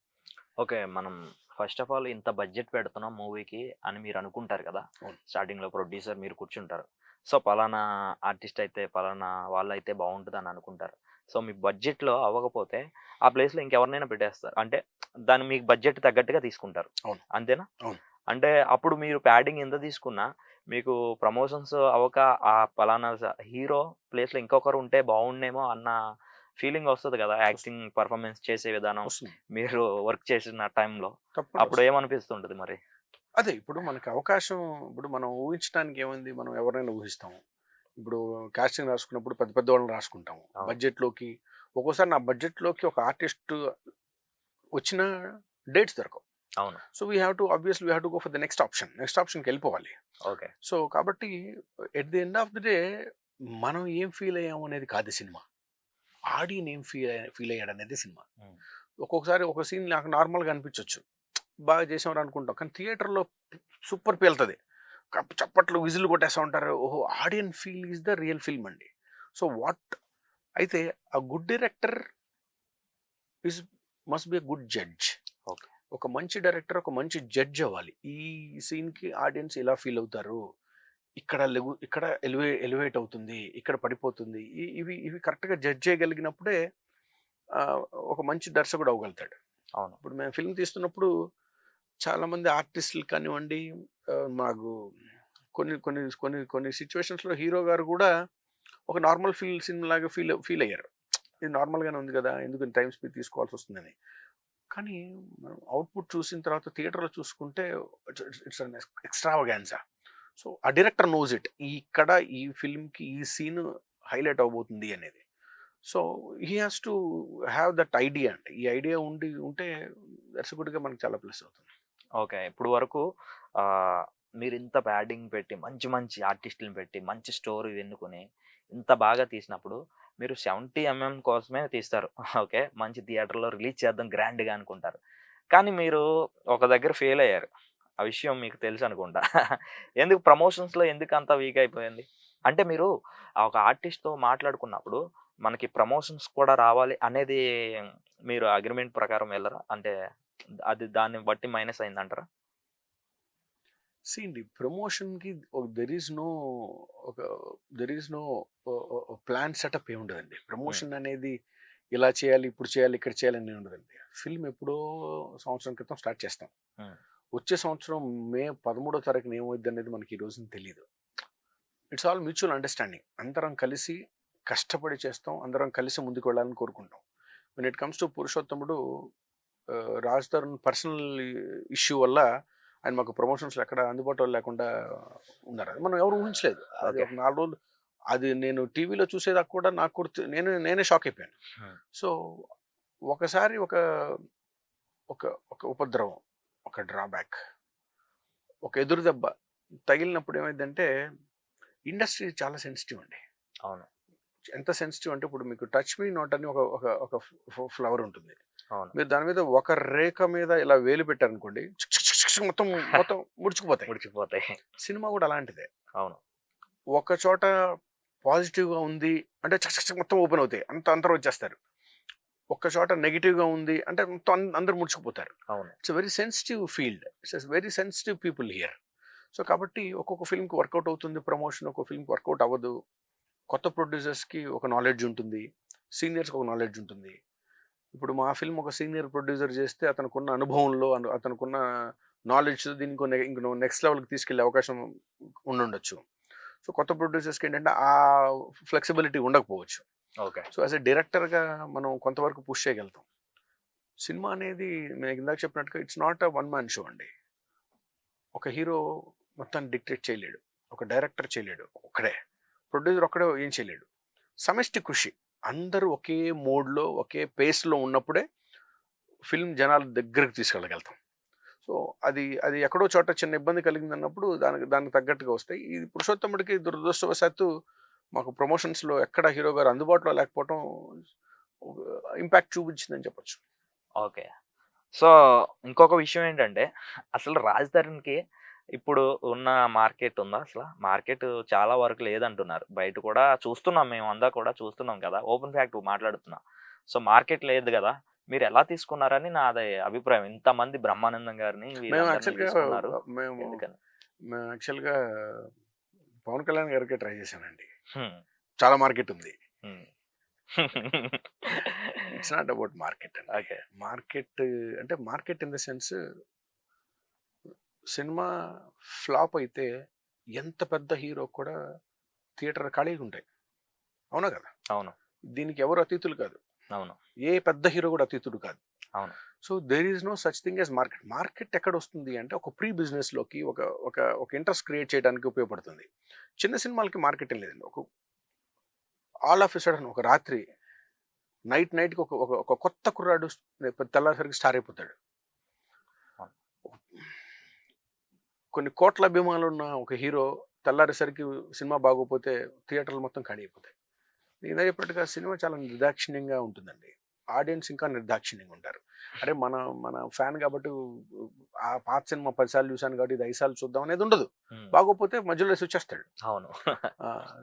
ఓకే. మనం ఫస్ట్ ఆఫ్ ఆల్ ఇంత బడ్జెట్ పెడుతున్నాం మూవీకి అని మీరు అనుకుంటారు కదా! అవును. స్టార్టింగ్‌లో ప్రొడ్యూసర్ మీరు కూర్చుంటారు. సో, పలానా ఆర్టిస్ట్ అయితే, పలానా వాళ్ళైతే బావుంటదని అనుకుంటారు. సో, మీ బడ్జెట్‌లో అవ్వకపోతే ఆ ప్లేస్‌లో ఇంకెవరినైనా పెట్టేస్తారు. అంటే దాన్ని మీకు బడ్జెట్ తగ్గట్టుగా తీసుకుంటారు. అవును. అంతేనా? అవును. అంటే అప్పుడు మీరు ప్యాడింగ్ ఎంత తీసుకున్నా మీకు ప్రమోషన్స్ అవ్వక ఆ పలానా హీరో ప్లేస్‌లో ఇంకొకరు ఉంటే బావుండునేమో అన్న ఫీలింగ్ వస్తది కదా! యాక్టింగ్ పెర్ఫార్మన్స్ చేసే విధానం వస్తుంది. మీరు వర్క్ చేసిన టైంలో. తప్పకుండా అప్పుడు వస్తుంది. ఏమనిపిస్తుంటది మరి? అదే ఇప్పుడు మనకి అవకాశం ఇప్పుడు మనం ఊహించడానికి ఏముంది, మనం ఎవరినైనా ఊహిస్తాము. ఇప్పుడు కాస్టింగ్ రాసుకున్నప్పుడు పెద్ద పెద్ద వాళ్ళని రాసుకుంటాము. అవును. బడ్జెట్‌లోకి ఒక్కోసారి నా బడ్జెట్‌లోకి ఒక ఆర్టిస్ట్ వచ్చిన డేట్స్ దొరకవు. అవును. So, we have to go for the next option. Next ఆప్షన్‌కెళ్ళిపోవాలి. ఓకే. సో, కాబట్టి at the end of the day మనం ఏం ఫీల్ అయ్యాము అనేది కాదు సినిమా. ఆడియన్ ఏం ఫీల్ అయ్యాడనేదే సినిమా. హ్మ్. ఒక్కొక్కసారి ఒక సీన్ నాకు నార్మల్‌గా అనిపించొచ్చు. బాగా చేసాంరా అనుకుంటాం. కానీ థియేటర్‌లో సూపర్ పేలుతది. చప్పట్లు, విజిల్లు కొట్టేస్తా ఉంటారు. ఓహో! Audience feel is the real film అండి. సో, అయితే ఆ good director is must be a good judge. Okay. ఒక మంచి డైరెక్టర్ ఒక మంచి జడ్జ్ అవ్వాలి. ఈ సీన్‌కి ఆడియన్స్ ఇలా ఫీల్ అవుతారు. ఇక్కడ ఎలివేట్ అవుతుంది. ఇక్కడ పడిపోతుంది. ఇవి కరెక్ట్‌గా జడ్జ్ చేయగలిగినప్పుడే ఆహ్, ఒక మంచి దర్శకుడు అవ్వగలుగుతాడు. అవును. ఇప్పుడు మేము ఫిల్మ్ తీస్తున్నప్పుడు చాలామంది ఆర్టిస్టులు కానివ్వండి, మాకు కొన్ని కొన్ని కొన్ని కొన్ని సిట్యుయేషన్స్‌లో హీరో గారు గూడా ఒక నార్మల్ సినిమా లాగా ఫీల్ అయ్యారు. ఇది నార్మల్‌గానే ఉంది గదా! ఎందుకు టైమ్ స్పీడ్ తీసుకోవాల్సొస్తుందని. కానీ మనం అవుట్‌పుట్ చూసిన తర్వాత థియేటర్‌లో చూసుకుంటే ఇట్స్ అన్ ఎక్స్‌ట్రావగాన్సా. సో, ఆ డైరెక్టర్ నోస్ ఇట్. ఇక్కడ ఈ ఫిల్మ్‌కి ఈ సీన్ హైలైట్ అవ్వబోతుంది అనేది. So, he has to have that idea అండి. ఈ ఐడియా ఉంటే దర్శకుడిగా మనకు చాలా ప్లస్ అవుతుంది. ఓకే. ఇప్పుడు వరకు ఆహ్, మీరింత ప్యాడింగ్ పెట్టి, మంచి మంచి ఆర్టిస్ట్‌లని పెట్టి, మంచి స్టోరీ ఎన్నుకొని, ఇంత బాగా తీసినప్పుడు మీరు 70 కోసమే తీస్తారు. ఓకే. మంచి థియేటర్‌లో రిలీజ్ చేద్దాం గ్రాండ్‌గా అనుకుంటారు. కానీ మీరు ఒక దగ్గర ఫెయిల్ అయ్యారు. ఆ విషయం మీకు తెలుసనుకుంటా. ఎందుకు ప్రమోషన్స్‌లో ఎందుకంత వీక్ అయిపోయింది? అంటే మీరు ఒక ఆర్టిస్ట్‌తో మాట్లాడుకున్నప్పుడు, మనకి ప్రమోషన్స్ కూడా రావాలి అనేది మీరు అగ్రీమెంట్ ప్రకారం వెళ్లరా? అంటే అది దాన్ని బట్టి మైనస్ అయిందంటారా? సీ అండి ప్రమోషన్‌కి దెర్ ఈస్ నో ఒక there is no plan setup ఏమి ఉండదండి. హ్మ్. ప్రమోషన్ అనేది ఇలా చేయాలి, ఇప్పుడు చేయాలి, ఇక్కడ చేయాలి అని ఉండదండి. ఫిల్మ్ ఎప్పుడో సంవత్సరం క్రితం స్టార్ట్ చేస్తాం. హ్మ్. వచ్చే సంవత్సరం మే 13వ తారీఖున ఏమవుద్దనేది మనకి ఈ రోజున తెలీదు. It's all mutual understanding. అందరం కలిసి కష్టపడి చేస్తాం. అందరం కలిసి ముందుకు వెళ్ళాలని కోరుకుంటాం. వెన్ ఇట్ కమ్స్ టు పురుషోత్తముడు, రాజ్ తరుణ్ పర్సనల్ ఇష్యూ వల్ల ఆయన మాకు ప్రమోషన్స్‌లో ఎక్కడ అందుబాటులో లేకుండా ఉన్నారు. అది మనం ఎవరు ఊహించలేదు. అది ఓకే. ఒక 4 రోజులు అది నేను టీవీలో చూసేదాకా కూడా నాకు కూడా నేనే షాక్ అయిపోయాను. హ్మ్. సో, ఒకసారి ఒక ఒక ఒక ఉపద్రవం, ఒక డ్రాబ్యాక్, ఒక ఎదురు దెబ్బ తగిలినప్పుడు ఏమైందంటే ఇండస్ట్రీ చాలా సెన్సిటివ్ అండి. అవును. ఎంత సెన్సిటివ్ అంటే ఇప్పుడు మీకు టచ్ మీ నాట్ అని ఒక ఒక ఒక ఫ్లవర్ ఉంటుంది. అవును. మీరు దాని మీద ఒక రేఖ మీద ఇలా వేలు పెట్టారనుకోండి చిక్ చిక్ చిక్ చిక్ మొత్తం మొత్తం ముడుచుకుపోతాయి. ముడిచిపోతాయి. సినిమా కూడా అలాంటిదే. అవును. ఒక చోట పాజిటివ్‌గా ఉంది అంటే చక్ చక్ చక్ మొత్తం ఓపెన్ అవుతాయి. అందరూ వచ్చేస్తారు. ఒక్క చోట నెగెటివ్‌గా ఉంది అంటే మొత్తం అందరూ ముడుచుకుపోతారు. అవును. It's a very sensitive field. It's very sensitive people here. So, కాబట్టి ఒక్కొక్క ఫిల్మ్‌కి వర్కౌట్ అవుతుంది ప్రమోషన్. ఒక్కొక్క ఫిల్మ్‌కి వర్కౌట్ అవ్వదు. కొత్త ప్రొడ్యూసర్స్‌కి ఒక నాలెడ్జ్ ఉంటుంది. సీనియర్స్‌కి ఒక నాలెడ్జ్ ఉంటుంది. ఇప్పుడు మా ఫిల్మ్ ఒక సీనియర్ ప్రొడ్యూసర్ చేస్తే అతనుకున్న అనుభవంలో అతనుకున్న నాలెడ్జ్‌తో దీన్ని ఇంకో నెక్స్ట్ లెవెల్‌కి తీసుకెళ్ళే అవకాశం ఉండుండొచ్చు. సో, కొత్త ప్రొడ్యూసర్స్‌కి ఏంటంటే ఆ ఫ్లెక్సిబిలిటీ ఉండకపోవచ్చు. ఓకే. సో, యాస్ ఎ డైరెక్టర్‌గా మనం కొంతవరకు పుష్ చేయగలుగుతాం. సినిమా అనేది నేను ఇందాక చెప్పినట్టుగా it's not a one man show అండి. ఒక హీరో మొత్తాన్ని డిక్టేట్ చేయలేడు. ఒక డైరెక్టర్ చేయలేడు. ఒక్కడే. ప్రొడ్యూసర్ ఒక్కడే ఏం చేయలేడు. సమిష్టి కృషి. అందరూ ఒకే మోడ్‌లో, ఒకే పేస్‌లో ఉన్నప్పుడే ఫిల్మ్ జనాల దగ్గరికి తీసుకెళ్ళగలుగుతాం. సో, అది ఎక్కడో చోట చిన్న ఇబ్బంది కలిగిందన్నప్పుడు దానికి తగ్గట్టుగా వస్తాయి. ఇది పురుషోత్తముడికి దురదృష్టవశాత్తు మాకు ప్రమోషన్స్‌లో ఎక్కడ హీరో గారు అందుబాటులో లేకపోవటం ఇంపాక్ట్ చూపించిందని చెప్పొచ్చు. ఓకే. సో, ఇంకొక విషయం ఏంటంటే, అసలు 'రాజ్ తరుణ్‌కి' ఇప్పుడు ఉన్న మార్కెట్ ఉందా అసలు? మార్కెట్ చాలా వరకు లేదంటున్నారు. బయట కూడా చూస్తున్నాం, మేమంతా కూడా చూస్తున్నాం కదా! ఓపెన్ ఫ్యాక్ట్ మాట్లాడుతున్నా. సో, మార్కెట్ లేదు గదా! మీరెలా తీసుకున్నారని నాది అభిప్రాయం. ఇంతమంది బ్రహ్మానందం గారిని మేము వీళ్ళందరిని యాక్చువల్‌గా తీసుకున్నారు. మేము ఎందుకని? మేము యాక్చువల్‌గా పవన్ కళ్యాణ్ గారికే ట్రై చేశానండి. హ్మ్. చాలా మార్కెట్ ఉంది. హ్మ్. ఇట్స్ నాట్ అబౌట్ మార్కెట్ అండి. ఓకే. మార్కెట్ అంటే market in the sense cinema flop అయితే ఎంత పెద్ద హీరో కూడా థియేటర్ ఖాళీగా ఉంటాయి. అవునా కదా? అవును. దీనికి ఎవరు అతీతులు కాదు. అవును. ఏ పెద్ద హీరో కూడా అతీతుడు కాదు. అవును. So there is no such thing as market. Market ఎక్కడ వస్తుంది అంటే ఒక ప్రీ బిజినెస్ లోకి ఒక ఒక ఒక ఇంట్రెస్ట్ క్రియేట్ చేయడానికి ఉపయోగపడుతుంది. చిన్న సినిమాలకి మార్కెట్ ఏం లేదండి. ఒక ఆల్ ఆఫ్ ఎ సడన్ ఒక రాత్రి నైట్‌కి ఒక ఒక ఒక కొత్త కుర్రాడు తెల్లారేసరికి స్టార్ అయిపోతాడు. అవును. కొన్ని కోట్ల అభిమానులున్న ఒక హీరో తెల్లారేసరికి సినిమా బాగోకపోతే థియేటర్లు మొత్తం ఖాళీ అయిపోతాయి. నేను చెప్పినట్టుగా సినిమా చాలా నిర్దాక్షిణ్యంగా ఉంటుందండి. ఆడియన్స్ ఇంకా నిర్దాక్షిణ్యంగా ఉంటారు. అరే మన మన ఫ్యాన్ కాబట్టి ఆ పాత సినిమా 10 సార్లు చూసాను కాబట్టి ఇది 5 సార్లు చూద్దాం అనేది ఉండదు. హ్మ్. బాగోకపోతే మధ్యలో వేసి వచ్చేస్తాడు. అవును.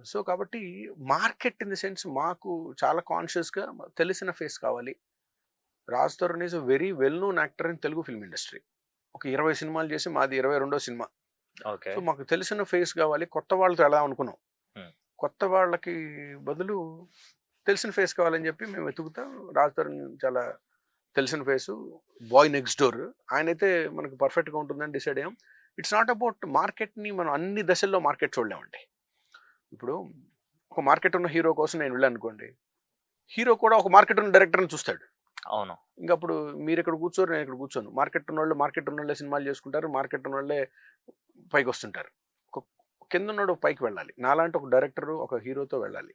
సో కాబట్టి మార్కెట్ ఇన్ ది సెన్స్ మాకు చాలా కాన్షియస్‌గా తెలిసిన ఫేస్ కావాలి. Raj Tarun is a very well known actor in Telugu film industry. ఒక 20 సినిమాలు చేసి మాది 22వ సినిమా. ఓకే. సో మాకు తెలిసిన ఫేస్ కావాలి. కొత్త వాళ్ళతో వెళదాం అనుకున్నాం. హ్మ్. కొత్త వాళ్ళకి బదులు తెలిసిన ఫేస్ కావాలని చెప్పి మేము వెతుకుతా రాజ్ తరుణ్ చాలా తెలిసిన ఫేసు. బాయ్ నెక్స్ట్ డోర్ ఆయనైతే మనకు పర్ఫెక్ట్‌గా ఉంటుందని డిసైడ్ అయ్యాం. ఇట్స్ నాట్ అబౌట్ మార్కెట్‌ని మనం అన్ని దశల్లో మార్కెట్ చూడలేమండి. ఇప్పుడు ఒక మార్కెట్ ఉన్న హీరో కోసం నేను వెళ్ళాననుకోండి. హీరో కూడా ఒక మార్కెట్ ఉన్న డైరెక్టర్‌ని చూస్తాడు. అవును. ఇంకప్పుడు మీరిక్కడ కూర్చోరు, నేను ఇక్కడ కూర్చోను. మార్కెట్ ఉన్నోళ్ళే సినిమాలు చేసుకుంటారు. మార్కెట్ ఉన్నోళ్ళే పైకొస్తుంటారు. ఒక కిందున్నోడు పైకి వెళ్ళాలి. నాలాంటి ఒక డైరెక్టరు ఒక హీరోతో వెళ్ళాలి.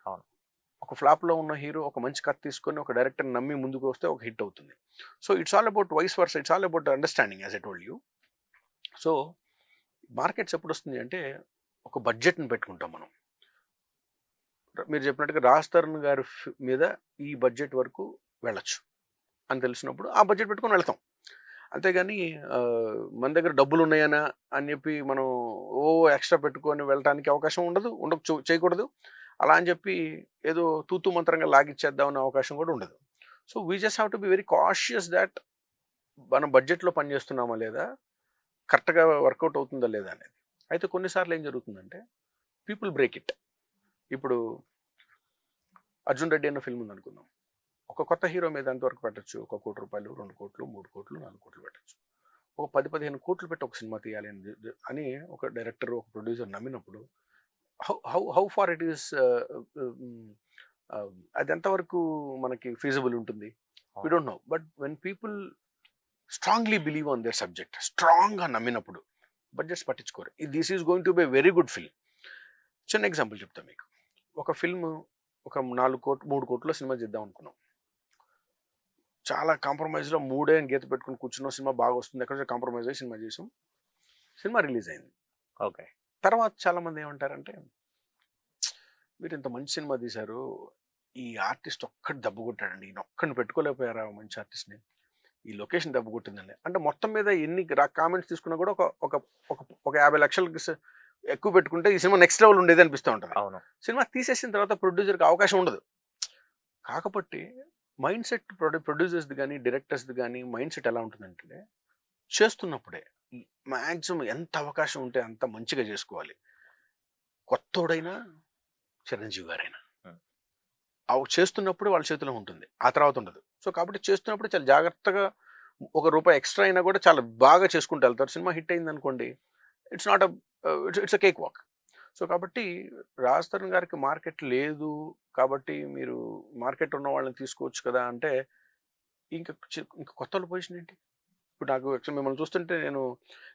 అవును. ఒక ఫ్లాప్‌లో ఉన్న హీరో ఒక మంచి కథ తీసుకొని ఒక డైరెక్టర్‌ని నమ్మి ముందుకు వస్తే ఒక హిట్ అవుతుంది. So it's all about vice versa. It's all about understanding as I told you. So markets ఎప్పుడొస్తుంది అంటే ఒక బడ్జెట్‌ని పెట్టుకుంటాం మనం. మీరు చెప్పినట్టుగా 'రాజ్ తరుణ్' గారి మీద ఈ బడ్జెట్ వరకు వెళ్ళొచ్చు అని తెలిసినప్పుడు ఆ బడ్జెట్ పెట్టుకొని వెళ్తాం. అంతేగాని మన దగ్గర డబ్బులున్నాయనా అని చెప్పి మనం ఎక్స్‌ట్రా పెట్టుకొని వెళ్ళటానికి అవకాశం ఉండదు. చేయకూడదు. అలా అని చెప్పి ఏదో తూతూ మంత్రంగా లాగిచ్చేద్దాం అనే అవకాశం కూడా ఉండదు. So we just have to be very cautious that మనం బడ్జెట్‌లో పని చేస్తున్నామా లేదా? కరెక్ట్‌గా వర్కౌట్ అవుతుందా లేదా అనేది. అయితే కొన్ని సార్లు ఏం జరుగుతుందంటే పీపుల్ బ్రేక్ ఇట్. ఇప్పుడు 'అర్జున్ రెడ్డి' అన్న ఫిల్మ్ ఉందనుకుందాం. ఒక కొత్త హీరో మీద ఎంతవరకు పెట్టొచ్చు? ఒక రూ. 1,00,00,000, 2,00,00,000, 3,00,00,000, 4,00,00,000 పెట్టొచ్చు. ఒక 10, 15 కోట్లు పెట్టి ఒక సినిమా తీయాలి అని ఒక డైరెక్టర్, ఒక ప్రొడ్యూసర్ నమ్మినప్పుడు హౌ ఫార్ ఇట్ ఈస్ అది ఎంతవరకు మనకి ఫీజిబుల్ ఉంటుంది? We don't know. But when people strongly believe on their subject, స్ట్రాంగ్‌గా నమ్మినప్పుడు బడ్జెట్స్ పట్టించుకోరు. This is going to be a very good film. చిన్న ఎగ్జాంపుల్ చెప్తా మీకు. ఒక ఫిల్మ్ ఒక 3 కోట్ల సినిమా చేద్దాం అనుకున్నాం. చాలా కాంప్రమైజ్‌లో 3 అని గీత పెట్టుకొని కూర్చున్నాం. సినిమా బాగా వస్తుంది. ఎక్కడో కాంప్రమైజ్ అయ్యి సినిమా చేసాం. సినిమా రిలీజ్ అయింది. ఓకే. తర్వాత చాలామంది ఏమంటారంటే, మీరు ఇంత మంచి సినిమా తీశారు. ఈ ఆర్టిస్ట్ ఒక్కడు దెబ్బ కొట్టాడండి. ఈయనొక్కడిని పెట్టుకోలేకపోయారా మంచి ఆర్టిస్ట్‌ని? ఈ లొకేషన్ దెబ్బ కొట్టిందండి. అంటే మొత్తం మీద ఎన్ని కామెంట్స్ తీసుకున్నా కూడా ఒక ఒక ఒక ఒక 50,00,000కి ఎక్కువ పెట్టుకుంటే ఈ సినిమా నెక్స్ట్ లెవెల్ ఉండేది అనిపిస్తూ ఉంటది. అవును. సినిమా తీసేసిన తర్వాత ప్రొడ్యూసర్‌కి అవకాశం ఉండదు. కాకపోతే మైండ్ సెట్ ప్రొడ్యూసర్స్‌ది గానీ, డైరెక్టర్స్‌ది గానీ మైండ్ సెట్ ఎలా ఉంటుందంటే, చేస్తున్నప్పుడే మాక్సిమం ఎంత అవకాశం ఉంటే అంత మంచిగా చేసుకోవాలి. కొత్తోడైనా, చిరంజీవి గారైనా. హ్మ్. చేస్తున్నప్పుడు వాళ్ళ చేతిలో ఉంటుంది. ఆ తర్వాత ఉండదు. సో కాబట్టి చేస్తున్నప్పుడు చాలా జాగ్రత్తగా ఒక రూపాయి ఎక్స్‌ట్రా అయినా కూడా చాలా బాగా చేసుకుంటూ వెళ్తారు. సినిమా హిట్ అయిందనుకోండి, it's not it's a cake walk. So కాబట్టి 'రాజ్ తరుణ్' గారికి మార్కెట్ లేదు కాబట్టి మీరు మార్కెట్ ఉన్న వాళ్ళని తీసుకోవచ్చు కదా అంటే ఇంక కొత్తోళ్ళ పొజిషన్ ఏంటి? ఇప్పుడు నాకు యాక్చువల్లీ మిమ్మల్ని చూస్తుంటే నేను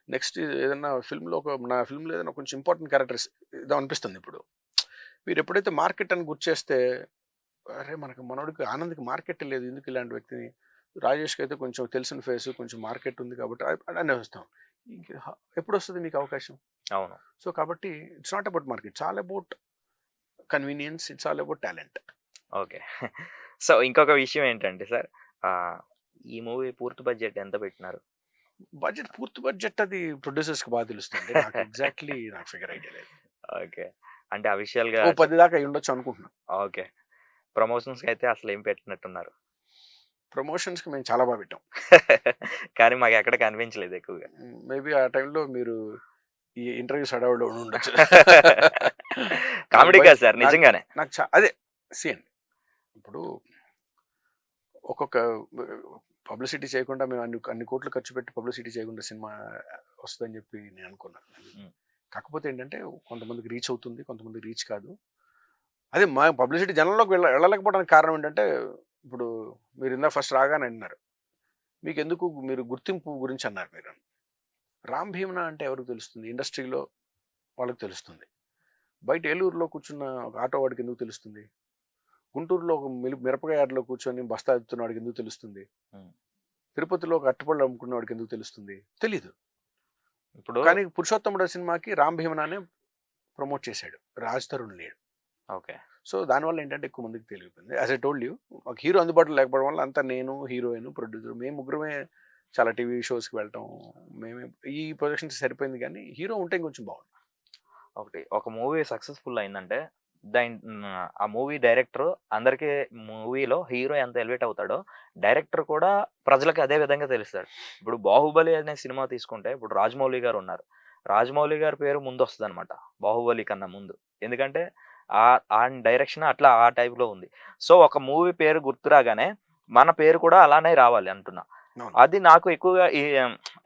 నెక్స్ట్ ఏదన్నా ఫిల్మ్‌లో నా ఫిల్మ్‌లో ఏదైనా కొంచెం ఇంపార్టెంట్ క్యారెక్టర్స్ ఇద్దాం అనిపిస్తుంది ఇప్పుడు. మీరు ఎప్పుడైతే మార్కెట్ అని గుర్తుచేస్తే, అరే! మనోడికి ఆనంద్‌కి మార్కెట్ లేదు. ఎందుకు ఇలాంటి వ్యక్తిని, రాజేష్‌కి అయితే కొంచెం తెలిసిన ఫేస్, కొంచెం మార్కెట్ ఉంది కాబట్టి అనేస్తాం. ఇంక ఎప్పుడొస్తది మీకు అవకాశం? అవును. సో కాబట్టి it's not about market. It's all about convenience. It's all about talent. Okay. So, ఇంకొక విషయం ఏంటంటే సార్, ఆహ్, ఈ మూవీ పూర్తి బడ్జెట్ ఎంత పెట్టినారు? బడ్జెట్, పూర్తి బడ్జెట్ అది ప్రొడ్యూసర్స్‌కి బాగా తెలుస్తుంది. నాకు ఎగ్జాక్ట్‌లీ నాకు ఫిగర్ ఐడియా లేదు. ఓకే. అంటే అఫీషియల్‌గా ఓ 10 దాకా అయ్యుండొచ్చు అనుకుంటున్నా. ఓకే. ప్రమోషన్స్‌కి అయితే అసలేం పెట్టినట్టున్నారు. ప్రమోషన్స్‌కి మేము చాలా బాగా పెట్టాం. కానీ మాకెక్కడ కనిపించలేదు ఎక్కువగా. మేబీ ఆ టైంలో మీరు ఈ ఇంటర్వ్యూస్ హడావుడిలో ఉండుండొచ్చు. కామెడీ నాకు కాదు సార్, నాకు నిజంగానే. నాకు అదే అండి. ఇప్పుడు ఒక్కొక్క పబ్లిసిటీ చేయకుండా మేము అన్ని అన్ని కోట్లు ఖర్చు పెట్టి పబ్లిసిటీ చేయకుండా సినిమా వస్తుందని చెప్పి నేను అనుకున్నాను. హ్మ్. కాకపోతే ఏంటంటే కొంతమందికి రీచ్ అవుతుంది, కొంతమందికి రీచ్ కాదు. అదే మా పబ్లిసిటీ జనంలోకి వెళ్ళలేకపోవడానికి కారణం ఏంటంటే, ఇప్పుడు మీరు ఇందాక ఫస్ట్ రాగానే అన్నారు. మీకెందుకు మీరు గుర్తింపు గురించి అన్నారు మీరు. రామ్ భీమన అంటే ఎవరికి తెలుస్తుంది? ఇండస్ట్రీలో వాళ్ళకి తెలుస్తుంది. బయట ఏలూరులో కూర్చున్న ఒక ఆటో వాడికి ఎందుకు తెలుస్తుంది? గుంటూరులో ఒక మిరపకాయ యార్డ్‌లో కూర్చొని బస్తా ఎత్తుతున్న వాడికి ఎందుకు తెలుస్తుంది? హ్మ్. తిరుపతిలో ఒక అరటిపళ్ళు అమ్ముకున్న వాడికి ఎందుకు తెలుస్తుంది? తెలీదు. ఇప్పుడు కానీ 'పురుషోత్తముడు' సినిమాకి రామ్ భీమనానే ప్రమోట్ చేశాడు. రాజ్ తరుణ్ లేడు. ఓకే. సో దానివల్ల ఏంటంటే ఎక్కువ మందికి తెలియపోయింది. యాజ్ ఐ టోల్డ్ యూ, ఒక హీరో అందుబాటులో లేకపోవడం వల్ల అంతా నేను, హీరోయిన్, ప్రొడ్యూసర్ మేము ముగ్గురమే చాలా టీవీ షోస్‌కి వెళ్ళటం. మేమే ఈ ప్రొజెక్షన్స్ సరిపోయింది కానీ హీరో ఉంటే ఇంకొంచెం బాగుండు. ఒక మూవీ సక్సెస్‌ఫుల్ అయిందంటే ఆ మూవీ డైరెక్టర్ అందరికీ మూవీలో హీరో ఎంత ఎలివేట్ అవుతాడో, డైరెక్టర్ కూడా ప్రజలకి అదే విధంగా తెలుస్తాడు. ఇప్పుడు 'బాహుబలి' అనే సినిమా తీసుకుంటే ఇప్పుడు 'రాజమౌళి' గారు ఉన్నారు. 'రాజమౌళి' గారి పేరు ముందొస్తదనమాట 'బాహుబలి' కన్నా ముందు. ఎందుకంటే ఆయన డైరెక్షన్ అట్లా ఆ టైప్‌లో ఉంది. సో, ఒక మూవీ పేరు గుర్తు రాగానే మన పేరు కూడా అలానే రావాలి అంటున్నా. అవును. అది నాకు ఎక్కువగా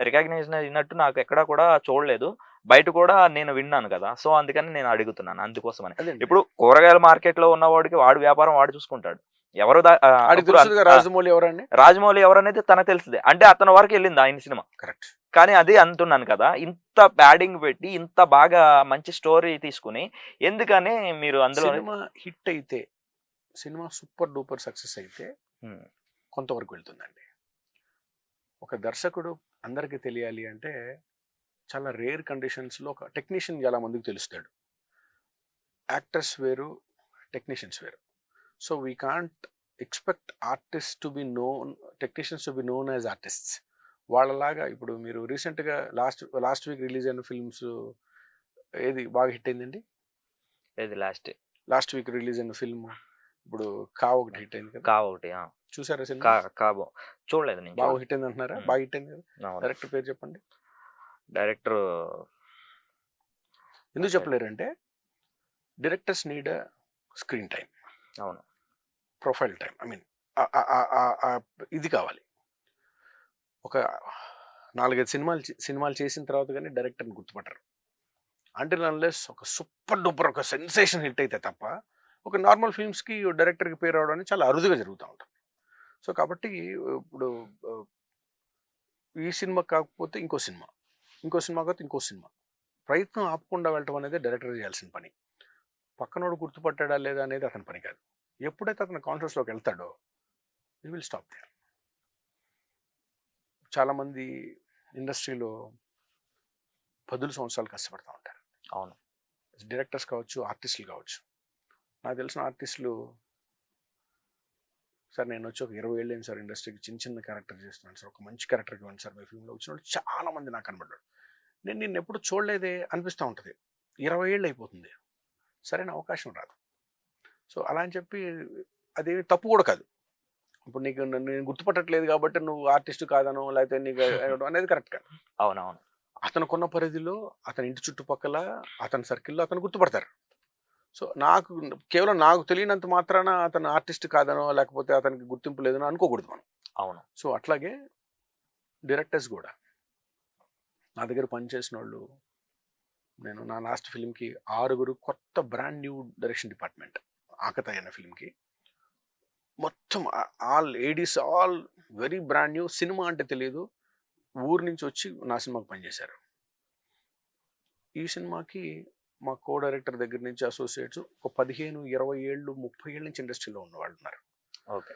రికగ్నైజేషన్ అయినట్టు నాకు ఎక్కడా కూడా చూడలేదు. బయట కూడా నేను విన్నాను కదా! సో, అందుకని నేను అడుగుతున్నాను అందుకోసమని. అదేండి. ఇప్పుడు కూరగాయల మార్కెట్‌లో ఉన్నవాడికి వాడి వ్యాపారం వాడు చూసుకుంటాడు. ఆడికి ఇప్పుడు తెలుసుగా రాజమౌళి ఎవరండి? రాజమౌళి ఎవరనేది తనకు తెలుస్తది. అంటే అతని వరకు ఎళ్ళింది ఆయన సినిమా. కరెక్ట్. కానీ అది అంటున్నాను కదా! ఇంత ప్యాడింగ్ పెట్టి, ఇంత బాగా మంచి స్టోరీ తీసుకొని ఎందుకని మీరు అందులో సినిమా హిట్ అయితే, సినిమా సూపర్ డూపర్ సక్సెస్ అయితే హ్మ్. కొంతవరకు వెళ్తుందండి. ఒక దర్శకుడు అందరికీ తెలియాలి అంటే చాలా రేర్ కండిషన్స్‌లో ఒక టెక్నీషియన్ చాలా మందికి తెలుస్తాడు. యాక్టర్స్ వేరు, టెక్నీషియన్స్ వేరు. So we can't expect artist to be known, technicians to be known as artists. వాళ్ళలాగా ఇప్పుడు మీరు రీసెంట్‌గా లాస్ట్ వీక్ రిలీజ్ అయిన ఫిల్మ్స్ ఏది బాగా హిట్ అయిందండి? ఏది లాస్ట్ లాస్ట్ వీక్ రిలీజ్ అయిన ఫిల్మ్ ఇప్పుడు 'కా' ఒకటి హిట్ అయింది కదా! 'కా' ఒకటి. ఆ! చూసారా సినిమా? 'కాబో' చూడలేదు నేను బాగా చూడలేదు. హిట్ అయింది అంటున్నారా? హ్మ్. బాగా హిట్ అయింది కదా! అవును. డైరెక్టర్ పేరు చెప్పండి. డైరెక్టర్ ఎందుకు చెప్పలేరంటే directors need a screen time, అవును. Profile time. ఐ మీన్ ఇది కావాలి. ఒక 4, 5 సినిమాలు చేసిన తర్వాత గాని డైరెక్టర్‌ని గుర్తుపట్టరు. అంటిల్ అన్లెస్ ఒక సూపర్ డూపర్ ఒక సెన్సేషన్ హిట్ అయితే తప్ప, ఒక నార్మల్ ఫిల్మ్స్‌కి డైరెక్టర్‌కి పేరు రావడం అనేది చాలా అరుదుగా జరుగుతా ఉంటుంది. సో కాబట్టి ఇప్పుడు ఆహ్, ఈ సినిమా కాకపోతే ఇంకో సినిమా, ఇంకో సినిమా కాకపోతే ఇంకో సినిమా. ప్రయత్నం ఆపకుండా వెళ్ళటం అనేది డైరెక్టర్ చేయాల్సిన పని. పక్కనోడు గుర్తుపట్టాడా లేదా అనేది అతని పని కాదు. ఎప్పుడైతే అతను కాన్షియస్‌లోకి వెళ్తాడో హి విల్ స్టాప్ దేర్. చాలామంది ఇండస్ట్రీలో 10 సంవత్సరాలు కష్టపడతా ఉంటారు. అవును. డైరెక్టర్స్ కావచ్చు, ఆర్టిస్టులు కావచ్చు. నాకు తెలిసిన ఆర్టిస్టులు, సార్ నేను వచ్చి ఒక 20 ఏళ్ళు అయింది సార్ ఇండస్ట్రీకి, చిన్న చిన్న క్యారెక్టర్ చేస్తున్నాను సార్, ఒక మంచి క్యారెక్టర్కి ఇవ్వండి సార్ మీ ఫిల్మ్లో వచ్చిన వాళ్ళు చాలా మంది నాకు కనబడ్డారు. నేను నిన్ను ఎప్పుడు చూడలేదే అనిపిస్తూ ఉంటుంది. 20 ఏళ్ళు అయిపోతుంది, సరైన అవకాశం రాదు. సో అలా అని చెప్పి అదేమి తప్పు కూడా కాదు. ఇప్పుడు నీకు నన్ను నేను గుర్తుపట్టట్లేదు కాబట్టి నువ్వు ఆర్టిస్ట్ కాదనో లేకపోతే నీకు అనేది కరెక్ట్ కాదు. అవునవును. అతనుకున్న పరిధిలో, అతని ఇంటి చుట్టుపక్కల, అతని సర్కిల్‌లో అతను గుర్తుపడతారు. సో నాకు కేవలం నాకు తెలియనంత మాత్రాన అతను ఆర్టిస్ట్ కాదనో లేకపోతే అతనికి గుర్తింపు లేదనో అనుకోకూడదు మనం. అవును. సో అట్లాగే డైరెక్టర్స్ కూడా నా దగ్గర పనిచేసినోళ్ళు, నేను నా లాస్ట్ ఫిల్మ్‌కి 6 కొత్త బ్రాండ్ న్యూ డైరెక్షన్ డిపార్ట్మెంట్ 'ఆకతాయి' అనే ఫిల్మ్‌కి. మొత్తం all Aedes all very brand new. Cinema అంటే తెలియదు. ఊరు నుంచి వచ్చి నా సినిమాకి పనిచేశారు. ఈ సినిమాకి మా కో డైరెక్టర్ దగ్గర నుంచి అసోసియేట్స్ ఒక 15, 20 ఏళ్ళు, 30 ఏళ్ళ నుంచి ఇండస్ట్రీలో ఉన్నవాళ్ళు ఉన్నారు. ఓకే.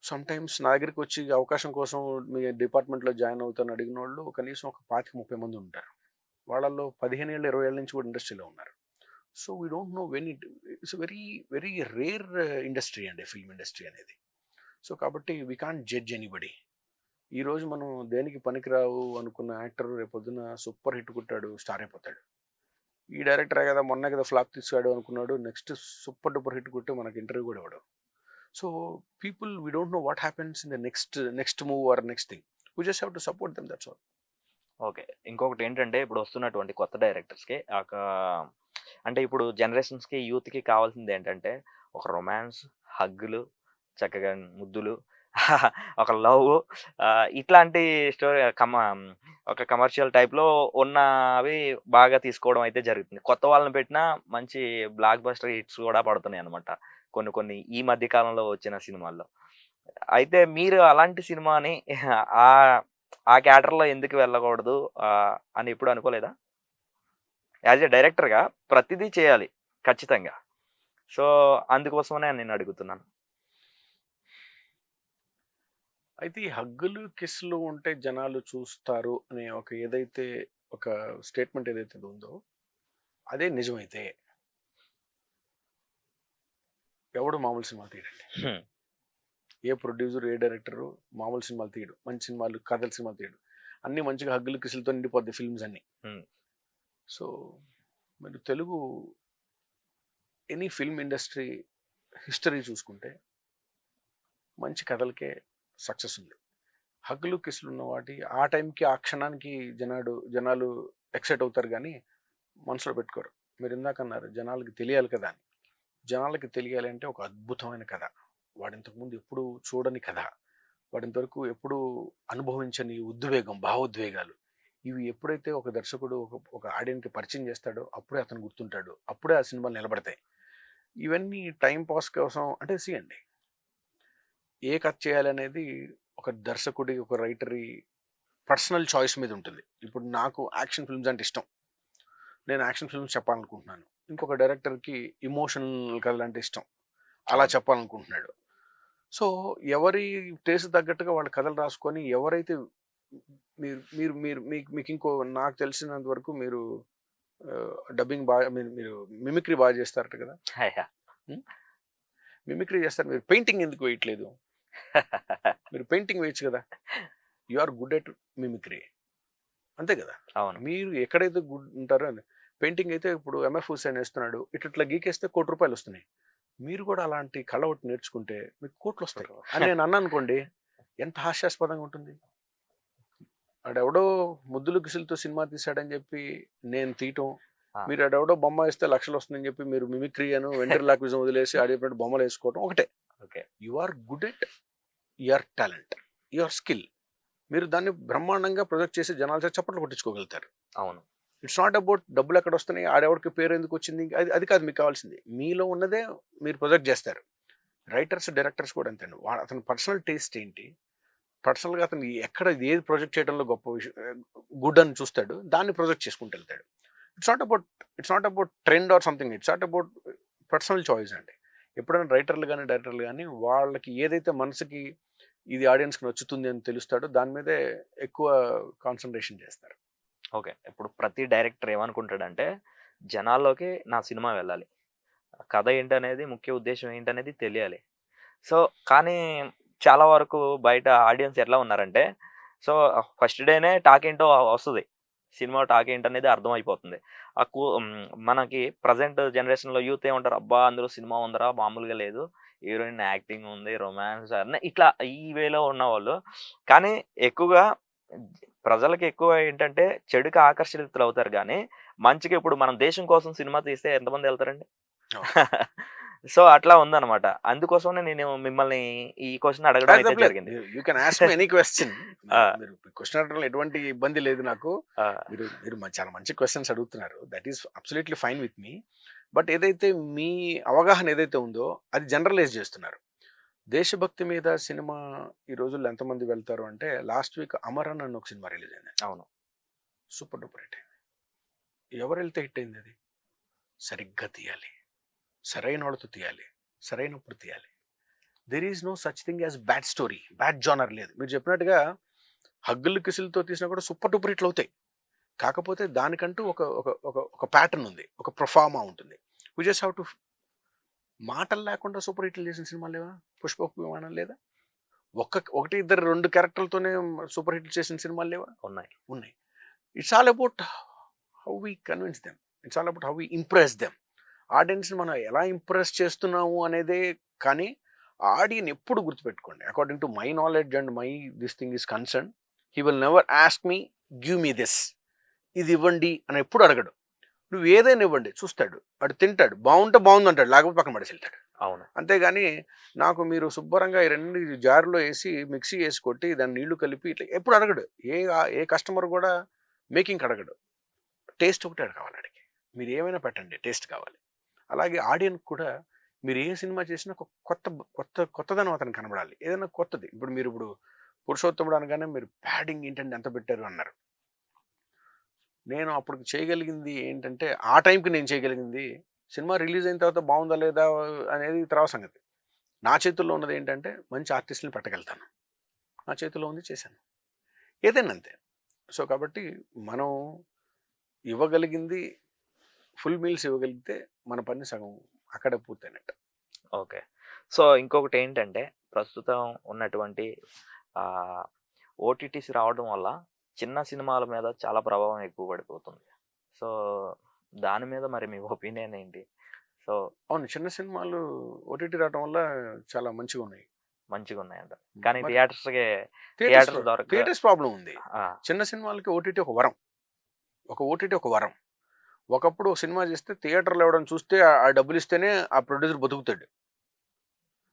సమ్ టైమ్స్ నా దగ్గరికి వచ్చి అవకాశం కోసం మీ డిపార్ట్మెంట్‌లో జాయిన్ అవుతాను అడిగిన వాళ్ళు కనీసం ఒక 25, 30 మంది ఉంటారు. వాళ్ళల్లో 15 ఏళ్ళు, 20 ఏళ్ళ నుంచి కూడా ఇండస్ట్రీలో ఉన్నారు. So we don't no when it's very very rare industry అండి ఫిల్మ్ ఇండస్ట్రీ అనేది. సో కాబట్టి వీ కాంట్ జడ్జ్ ఎనీబడీ. ఈ రోజు మనం దేనికి పనికిరావు అనుకున్న యాక్టర్ రేపొద్దున సూపర్ హిట్ కొట్టాడు, స్టార్ అయిపోతాడు. ఈ డైరెక్టరే కదా మొన్నే కదా ఫ్లాప్ తీసాడు అనుకున్నాడు, నెక్స్ట్ సూపర్ డూపర్ హిట్ కొట్టి మనకి ఇంటర్వ్యూ కూడా ఇవ్వడు. So people we don't know what happens in the next move or next thing. We just have to support them, that's all. Okay. ఇంకొకటి ఏంటంటే ఇప్పుడు వస్తున్నటువంటి కొత్త డైరెక్టర్స్‌కి అంటే ఇప్పుడు జనరేషన్స్‌కి, యూత్‌కి కావాల్సింది ఏంటంటే ఒక రొమాన్స్, హగ్గులు, చక్కగా ముద్దులు, ఒక లవ్, ఇట్లాంటి స్టోరీ ఒక కమర్షియల్ టైప్‌లో ఉన్నవి బాగా తీసుకోవడం అయితే జరుగుతుంది. కొత్త వాళ్ళని పెట్టినా మంచి బ్లాక్ బస్టర్ హిట్స్ కూడా పడుతున్నాయన్నమాట. కొన్ని కొన్ని ఈ మధ్య కాలంలో వచ్చిన సినిమాల్లో. అయితే మీరు అలాంటి సినిమాని ఆ క్యాటర్‌లో ఎందుకు వెళ్ళకూడదు అని ఎప్పుడు అనుకోలేదా? యాస్ ఎ డైరెక్టర్‌గా ప్రతిదీ చేయాలి ఖచ్చితంగా. సో, అందుకోసమనే నేను అడుగుతున్నాను. అయితే ఈ హగ్గులు కిస్సులు ఉంటే జనాలు చూస్తారు అనే ఏదైతే ఒక స్టేట్మెంట్ ఏదైతే ఉందో అదే నిజమైతే ఎవడు మామూలు సినిమా తీయడండి. హ్మ్. ఏ ప్రొడ్యూసర్, ఏ డైరెక్టర్ మామూలు సినిమాలు తీయడు, మంచి సినిమాలు, కథల సినిమాలు తీయడు. అన్ని మంచిగా హగ్గులు కిసులతో నిండిపోద్ది ఫిల్మ్స్ అన్ని. సో మీరు Telugu any film industry history చూసుకుంటే మంచి కథలకే సక్సెస్ ఉంది. హగ్గులు కిసులు ఉన్న వాటి ఆ టైంకి ఆ క్షణానికి జనాలు ఎక్సైట్ అవుతారు, కానీ మనసులో పెట్టుకోరు. మీరు ఇందాక అన్నారు జనాలకి తెలియాలి కదా అని. జనాలకి తెలియాలి అంటే ఒక అద్భుతమైన కథ, వాడు ఇంతకుముందు ఎప్పుడు చూడని కథ, వాడు ఇంతవరకు ఎప్పుడు అనుభవించని ఉద్వేగం, భావోద్వేగాలు, ఇవి ఎప్పుడైతే ఒక దర్శకుడు ఒక ఆడియన్కి పరిచయం చేస్తాడో అప్పుడే అతను గుర్తుంటాడు, అప్పుడే ఆ సినిమాలు నిలబడతాయి. ఇవన్నీ టైం పాస్ కోసం అంటే అండి, ఏ కథ చేయాలనేది ఒక దర్శకుడి, ఒక రైటరీ పర్సనల్ చాయిస్ మీద ఉంటుంది. ఇప్పుడు నాకు యాక్షన్ ఫిల్మ్స్ అంటే ఇష్టం, నేను యాక్షన్ ఫిల్మ్స్ చెప్పాలనుకుంటున్నాను. ఇంకొక డైరెక్టర్కి ఇమోషనల్ కథలు అంటే ఇష్టం, అలా చెప్పాలనుకుంటున్నాడు. సో ఎవరి టేస్ట్ తగ్గట్టుగా వాళ్ళ కథలు రాసుకొని ఎవరైతే మీరు మీరు మీరు మీకు ఇంకో నాకు తెలిసినంత వరకు మీరు డబ్బింగ్ బాగా మీరు మిమిక్రీ బాగా చేస్తారట కదా. మిమిక్రీ చేస్తారు, మీరు పెయింటింగ్ ఎందుకు వేయట్లేదు? మీరు పెయింటింగ్ వేయచ్చు కదా, you are good at mimicry, అంతే కదా. అవును. మీరు ఎక్కడైతే గుడ్ ఉంటారో పెయింటింగ్ అయితే ఇప్పుడు ఎంఎఫ్ హుసేన్ వేస్తున్నాడు, ఇట్లా గీకేస్తే ₹1,00,00,000 వస్తున్నాయి. మీరు కూడా అలాంటి కళ ఒకటి నేర్చుకుంటే మీకు కోట్లు వస్తాయి అని నేను అన్నా అనుకోండి, ఎంత హాస్యాస్పదంగా ఉంటుంది. ఆడెవడో ముద్దులు గిసులతో సినిమా తీశాడని చెప్పి నేను తీయటం, మీరు ఆడెవడో బొమ్మ వేస్తే లక్షలు వస్తుందని చెప్పి మీరు మిమిక్రీ అను వెంట్రిలాక్విజం వదిలేసి ఆడేటువంటి బొమ్మలు వేసుకోవడం ఒకటే. You are good at your talent, your skill, మీరు దాన్ని బ్రహ్మాండంగా ప్రొజెక్ట్ చేసి జనాలతో చప్పట్లు కొట్టించుకోగలుగుతారు. అవును. ఇట్స్ నాట్ అబౌట్ డబ్బులు ఎక్కడ వస్తున్నాయి, ఆడెవడికి పేరు ఎందుకు వచ్చింది, అది కాదు మీకు కావాల్సింది. మీలో ఉన్నదే మీరు ప్రొజెక్ట్ చేస్తారు. రైటర్స్, డైరెక్టర్స్ కూడా అంతే. అతని పర్సనల్ టేస్ట్ ఏంటి, పర్సనల్గా అతను ఎక్కడ ఏది ప్రొజెక్ట్ చేయడంలో గొప్ప విషయం గుడ్ అని చూస్తాడు, దాన్ని ప్రొజెక్ట్ చేసుకుంటూ వెళ్తాడు. It's not about trend or something, it's not about personal choice అండి. ఎప్పుడైనా రైటర్లు కానీ డైరెక్టర్లు కానీ వాళ్ళకి ఏదైతే మనసుకి ఇది ఆడియన్స్కి నచ్చుతుంది అని తెలుస్తాడో దాని మీదే ఎక్కువ కాన్సన్ట్రేషన్ చేస్తారు. ఓకే. ఇప్పుడు ప్రతి డైరెక్టర్ ఏమనుకుంటాడంటే జనాల్లోకి నా సినిమా వెళ్ళాలి, కథ ఏంటనేది, ముఖ్య ఉద్దేశం ఏంటనేది తెలియాలి. సో కానీ చాలా వరకు బయట ఆడియన్స్ ఎట్లా ఉన్నారంటే, సో ఫస్ట్ డేనే టాక్ ఏంటో వస్తుంది, సినిమా టాక్ ఏంటనేది అర్థమైపోతుంది. మనకి ప్రజెంట్ జనరేషన్లో యూత్ ఏమంటారు, అబ్బా అందులో సినిమా ఉందరా మామూలుగా లేదు, హీరోయిన్ యాక్టింగ్ ఉంది, రొమాన్స్ అన్న ఇట్లా ఈ వేలో ఉన్నవాళ్ళు. కానీ ఎక్కువగా ప్రజలకి ఎక్కువ ఏంటంటే చెడుకి ఆకర్షితులు అవుతారు, కానీ మంచిగా ఇప్పుడు మనం దేశం కోసం సినిమా తీస్తే ఎంతమంది వెళ్తారండి? సో అట్లా ఉందన్నమాట. అందుకోసమే నేను మిమ్మల్ని ఈ క్వశ్చన్ అడగడం అయితే జరిగింది. You can ask me any question. మీరు క్వశ్చన్ అడగడంలో ఎటువంటి ఇబ్బంది లేదు నాకు. మీరు చాలా మంచి క్వశ్చన్స్ అడుగుతున్నారు, that is absolutely fine with me. But ఏదైతే మీ అవగాహన ఏదైతే ఉందో అది జనరలైజ్ చేస్తున్నారు. దేశభక్తి మీద సినిమా ఈ రోజుల్లో ఎంతమంది వెళ్తారు అంటే, లాస్ట్ వీక్ అమరన్ అని ఒక సినిమా రిలీజ్ అయింది. అవును, సూపర్ డూపర్ హిట్ అయింది. ఎవరు వెళ్తే హిట్ అయింది? అది సరిగ్గా తీయాలి, సరైన వాళ్ళతో తీయాలి, సరైనప్పుడు తీయాలి. There is no such thing as bad story, bad genre లేదు. మీరు చెప్పినట్టుగా హగ్గులు కిసులతో తీసినా కూడా సూపర్ డూపర్ హిట్లు అవుతాయి. కాకపోతే దానికంటూ ఒక ప్యాటర్న్ ఉంది, ఒక ప్రొఫార్మా ఉంటుంది. We just have to. మాటలు లేకుండా సూపర్ హిట్లు చేసిన సినిమాలు లేవా? పుష్ప విమానం లేదా? ఒకటి ఇద్దరు 2 క్యారెక్టర్లతోనే సూపర్ హిట్ చేసిన సినిమాలు లేవా? ఉన్నాయి. ఉన్నాయి. It's all about how we convince them. It's all about how we impress them. ఆడియన్స్‌ని మనం ఎలా ఇంప్రెస్ చేస్తున్నాము అనేదే. కానీ ఆడియన్ ఎప్పుడు గుర్తుపెట్టుకోండి, according to my knowledge and my this thing is concern, he will never ask me give me this, ఇది ఇవ్వండి అని ఎప్పుడు అడగడు. నువ్వు ఏదైనా ఇవ్వండి చూస్తాడు, వాడు తింటాడు, బాగుంటే బాగుంది అంటాడు, లేకపోతే పక్కన పడేసి వెళ్తాడు. అవును. అంతేగాని నాకు మీరు శుభ్రంగా ఈ 2 జార్‌లో ఏసి మిక్సీ ఏసి కొట్టి దాన్ని నీళ్లు కలిపి ఇట్లా ఎప్పుడు అడగడు. ఏ కస్టమర్ కూడా మేకింగ్‌కి అడగడు. టేస్ట్ ఒకటే కావాలి ఆడికి. మీరు ఏమైనా పెట్టండి, టేస్ట్ కావాలి. అలాగే ఆడియన్‌కి కూడా మీరు ఏ సినిమా చేసినా ఒక కొత్తదనం అతనికి కనబడాలి. ఏదైనా కొత్తది. ఇప్పుడు పురుషోత్తముడు అనగానే మీరు ప్యాడింగ్ ఏంటండి ఎంత పెట్టారు అన్నారు. నేను అప్పుడు చేయగలిగింది ఏంటంటే, ఆ టైంకి నేను చేయగలిగింది, సినిమా రిలీజ్ అయిన తర్వాత బాగుందా లేదా అనేది తర్వాత సంగతి. నా చేతుల్లో ఉన్నది ఏంటంటే మంచి ఆర్టిస్ట్‌ని పెట్టగలుగుతాను. నా చేతిలో ఉంది చేశాను. ఏదైనా అంతే. సో కాబట్టి మనం ఇవ్వగలిగింది ఫుల్ మీల్స్ ఇవ్వగలిగితే మన పని సగం అక్కడే పూర్తయినట్టు. ఓకే. సో ఇంకొకటి ఏంటంటే ప్రస్తుతం ఉన్నటువంటి ఓటీటీస్ రావడం వల్ల చిన్న సినిమాల మీద చాలా ప్రభావం ఎక్కువ పడిపోతుంది. సో దాని మీద మరి మీ ఒపీనియన్ ఏంటి? సో అవును, చిన్న సినిమాలు ఓటీటీ రావడం వల్ల చాలా మంచిగా ఉన్నాయి. మంచిగా ఉన్నాయంట. కానీ మరి థియేటర్స్ ప్రాబ్లం ఉంది. ఆ, చిన్న సినిమాలకి ఓటీటీ ఒక వరం. ఓటీటీ ఒక వరం. ఒకప్పుడు ఒక సినిమా చేస్తే థియేటర్లో ఎవడని చూస్తే ఆ డబ్బులు ఇస్తేనే ఆ ప్రొడ్యూసర్ బతుకుతాడు,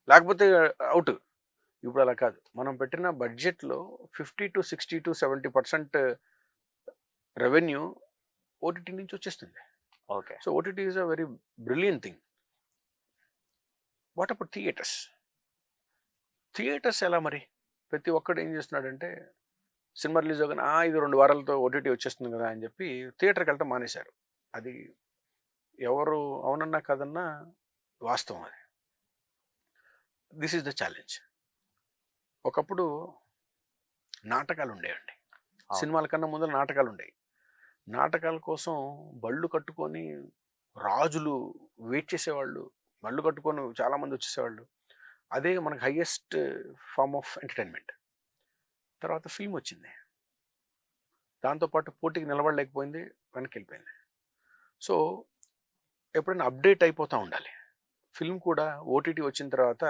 లేకపోతే అవుట్. ఇప్పుడు అలా కాదు. మనం పెట్టిన బడ్జెట్లో 50 to 60 to 70% రెవెన్యూ ఓటీటీ నుంచి వచ్చేస్తుంది. Okay. So OTT is a very brilliant thing. What about theatres? Theatres ఎలా మరి? ప్రతి ఒక్కడు ఏం చేస్తున్నాడంటే సినిమా రిలీజ్ అవగానే ఇది 2 వారాలతో ఓటీటీ వచ్చేస్తుంది కదా అని చెప్పి థియేటర్కి వెళ్ళటం మానేశారు. అది ఎవరు అవునన్నా కాదన్నా వాస్తవం అది. This is the challenge. ఒకప్పుడు నాటకాలు ఉండేవండి. సినిమాల కన్నా ముందర నాటకాలు ఉండేవి. నాటకాల కోసం బళ్ళు కట్టుకొని రాజులు వెయిట్ చేసేవాళ్ళు. బళ్ళు కట్టుకొని చాలామంది వచ్చేసేవాళ్ళు. అదే మనకు హైయెస్ట్ ఫార్మ్ ఆఫ్ ఎంటర్టైన్మెంట్. తర్వాత ఫిల్మ్ వచ్చింది. దాంతోపాటు పోటీకి నిలబడలేకపోయింది, వెనక్కి వెళ్ళిపోయింది. సో ఎప్పుడైనా అప్డేట్ అయిపోతూ ఉండాలి. ఫిల్మ్ కూడా ఓటీటీ వచ్చిన తర్వాత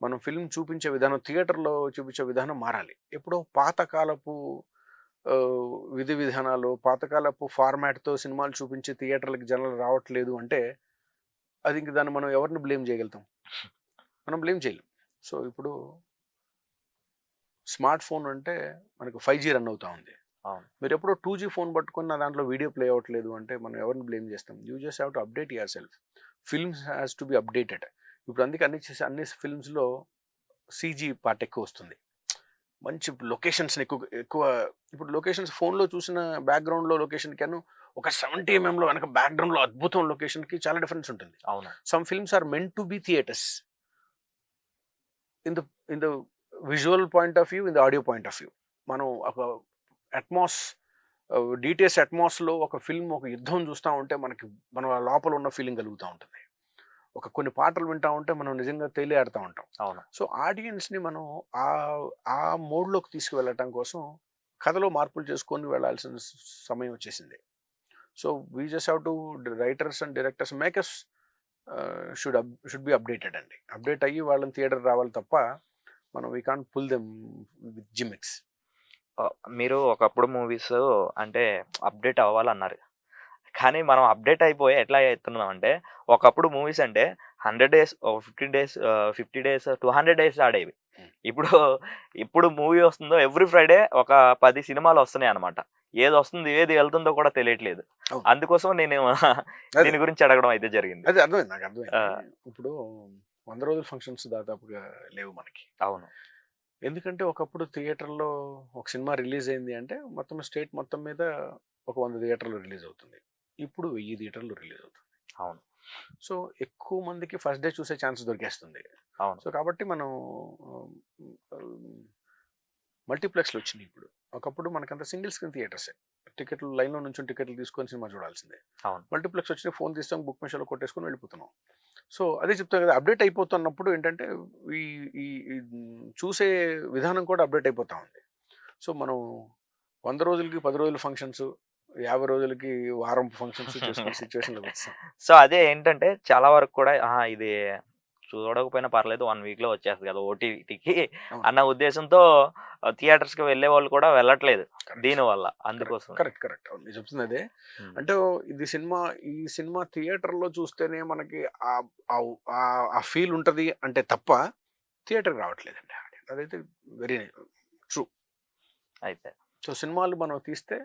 మనం ఫిల్మ్ చూపించే విధానం, థియేటర్లో చూపించే విధానం మారాలి. ఎప్పుడో పాతకాలపు విధి విధానాలు, పాతకాలపు ఫార్మాట్తో సినిమాలు చూపించి థియేటర్లకు జనాలు రావట్లేదు అంటే అది ఇంక దాన్ని మనం ఎవరిని బ్లేమ్ చేయగలుగుతాం? మనం బ్లేమ్ చేయలేం. సో ఇప్పుడు స్మార్ట్ ఫోన్ అంటే మనకు 5G రన్ అవుతా ఉంది. మీరు ఎప్పుడో 2G ఫోన్ పట్టుకుని నా దాంట్లో వీడియో ప్లే అవ్వట్లేదు అంటే మనం ఎవరిని బ్లేమ్ చేస్తాం? You just have to update your self. Films has to be updated. ఇప్పుడు అందుకే అన్ని ఫిల్మ్స్లో CG పార్ట్ ఎక్కువ వస్తుంది. మంచి లొకేషన్స్ని ఎక్కువ ఇప్పుడు లొకేషన్స్ ఫోన్లో చూసిన బ్యాక్గ్రౌండ్లో లొకేషన్కి ఒక 70 mm వెనక బ్యాక్గ్రౌండ్లో అద్భుతం లొకేషన్కి చాలా డిఫరెన్స్ ఉంటుంది. అవును. Some films are meant to be theatres in the visual point of view, in the audio point of view. మనం ఒక DTS అట్మాస్లో ఒక ఫిల్మ్, ఒక యుద్ధం చూస్తూ ఉంటే మన లోపల ఉన్న ఫీలింగ్ కలుగుతూ ఉంటుంది. కొన్ని పాటలు వింటూ ఉంటే మనం నిజంగా తేలియాడుతూ ఉంటాం. అవును. సో ఆడియన్స్ని మనం ఆ మోడ్లోకి తీసుకువెళ్ళటం కోసం కథలో మార్పులు చేసుకొని వెళ్ళాల్సిన సమయం వచ్చేసింది. So we just have to writers and directors makers should be updated అండి. అప్డేట్ అయ్యి వాళ్ళని థియేటర్ రావాలి తప్ప మనం we can't pull them with gimmicks. మీరు ఒకప్పుడు మూవీస్ అంటే అప్డేట్ అవ్వాలన్నారు, కానీ మనం అప్డేట్ అయిపోయి ఎట్లా అవుతున్నాం అంటే ఒకప్పుడు మూవీస్ అంటే 100 days, 50 days, 200 days ఆడేవి. ఇప్పుడు మూవీ వస్తుందో ఎవ్రీ ఫ్రైడే ఒక 10 సినిమాలు వస్తున్నాయి అనమాట. ఏది వస్తుంది ఏది వెళ్తుందో కూడా తెలియట్లేదు. అందుకోసం నేను దీని గురించి అడగడం అయితే జరిగింది. అదే అర్థమైంది, నాకు అర్థమైంది. ఇప్పుడు 100 రోజుల ఫంక్షన్స్ దాదాపుగా లేవు మనకి. అవును. ఎందుకంటే ఒకప్పుడు థియేటర్లో ఒక సినిమా రిలీజ్ అయింది అంటే మొత్తం స్టేట్ మొత్తం మీద ఒక 100 థియేటర్లు రిలీజ్ అవుతుంది. ఇప్పుడు 1000 థియేటర్లు రిలీజ్ అవుతుంది. అవును. సో ఎక్కువ మందికి ఫస్ట్ డే చూసే ఛాన్స్ దొరికేస్తుంది. అవును. సో కాబట్టి మనం మల్టీప్లెక్స్లు వచ్చినాయి ఇప్పుడు. ఒకప్పుడు మనకంతా సింగిల్ స్క్రీన్ థియేటర్సే. టికెట్లు లైన్లో నుంచి టికెట్లు తీసుకొని సినిమా చూడాల్సిందే. అవును. మల్టీప్లెక్స్ వచ్చిన ఫోన్ తీస్తాం, బుక్ మెషిన్లో కొట్టేసుకొని వెళ్ళిపోతున్నాం. సో అదే చెప్తాను కదా, అప్డేట్ అయిపోతున్నప్పుడు ఏంటంటే ఈ ఈ ఈ చూసే విధానం కూడా అప్డేట్ అయిపోతా ఉంది. సో మనం 100 రోజులకి 10 రోజుల ఫంక్షన్స్, 50 రోజులకి వారం ఫంక్షన్స్ చేసుకునే సిచ్యువేషన్‌లోకి వచ్చేసాం. సో అదే ఏంటంటే చాలా వరకు కూడా ఇది చూడకపోయినా పర్లేదు 1 వీక్‌లో వచ్చేస్తది కదా ఓటీటీకి అవును. అన్న ఉద్దేశంతో థియేటర్స్‌కి వెళ్ళేవాళ్ళు కూడా వెళ్ళట్లేదు కరెక్ట్. దీనివల్ల. కరెక్ట్. అందుకోసం. కరెక్ట్. కరెక్ట్. అవును. మీరు చెప్తుంది అదే. హ్మ్. అంటే ఈ సినిమా థియేటర్‌లో చూస్తేనే మనకి ఆ ఫీల్ ఉంటది అంటే తప్ప థియేటర్‌కి రావట్లేదండి. అదైతే వెరీ ట్రూ. అయితే. సో సినిమాలు మనం తీస్తే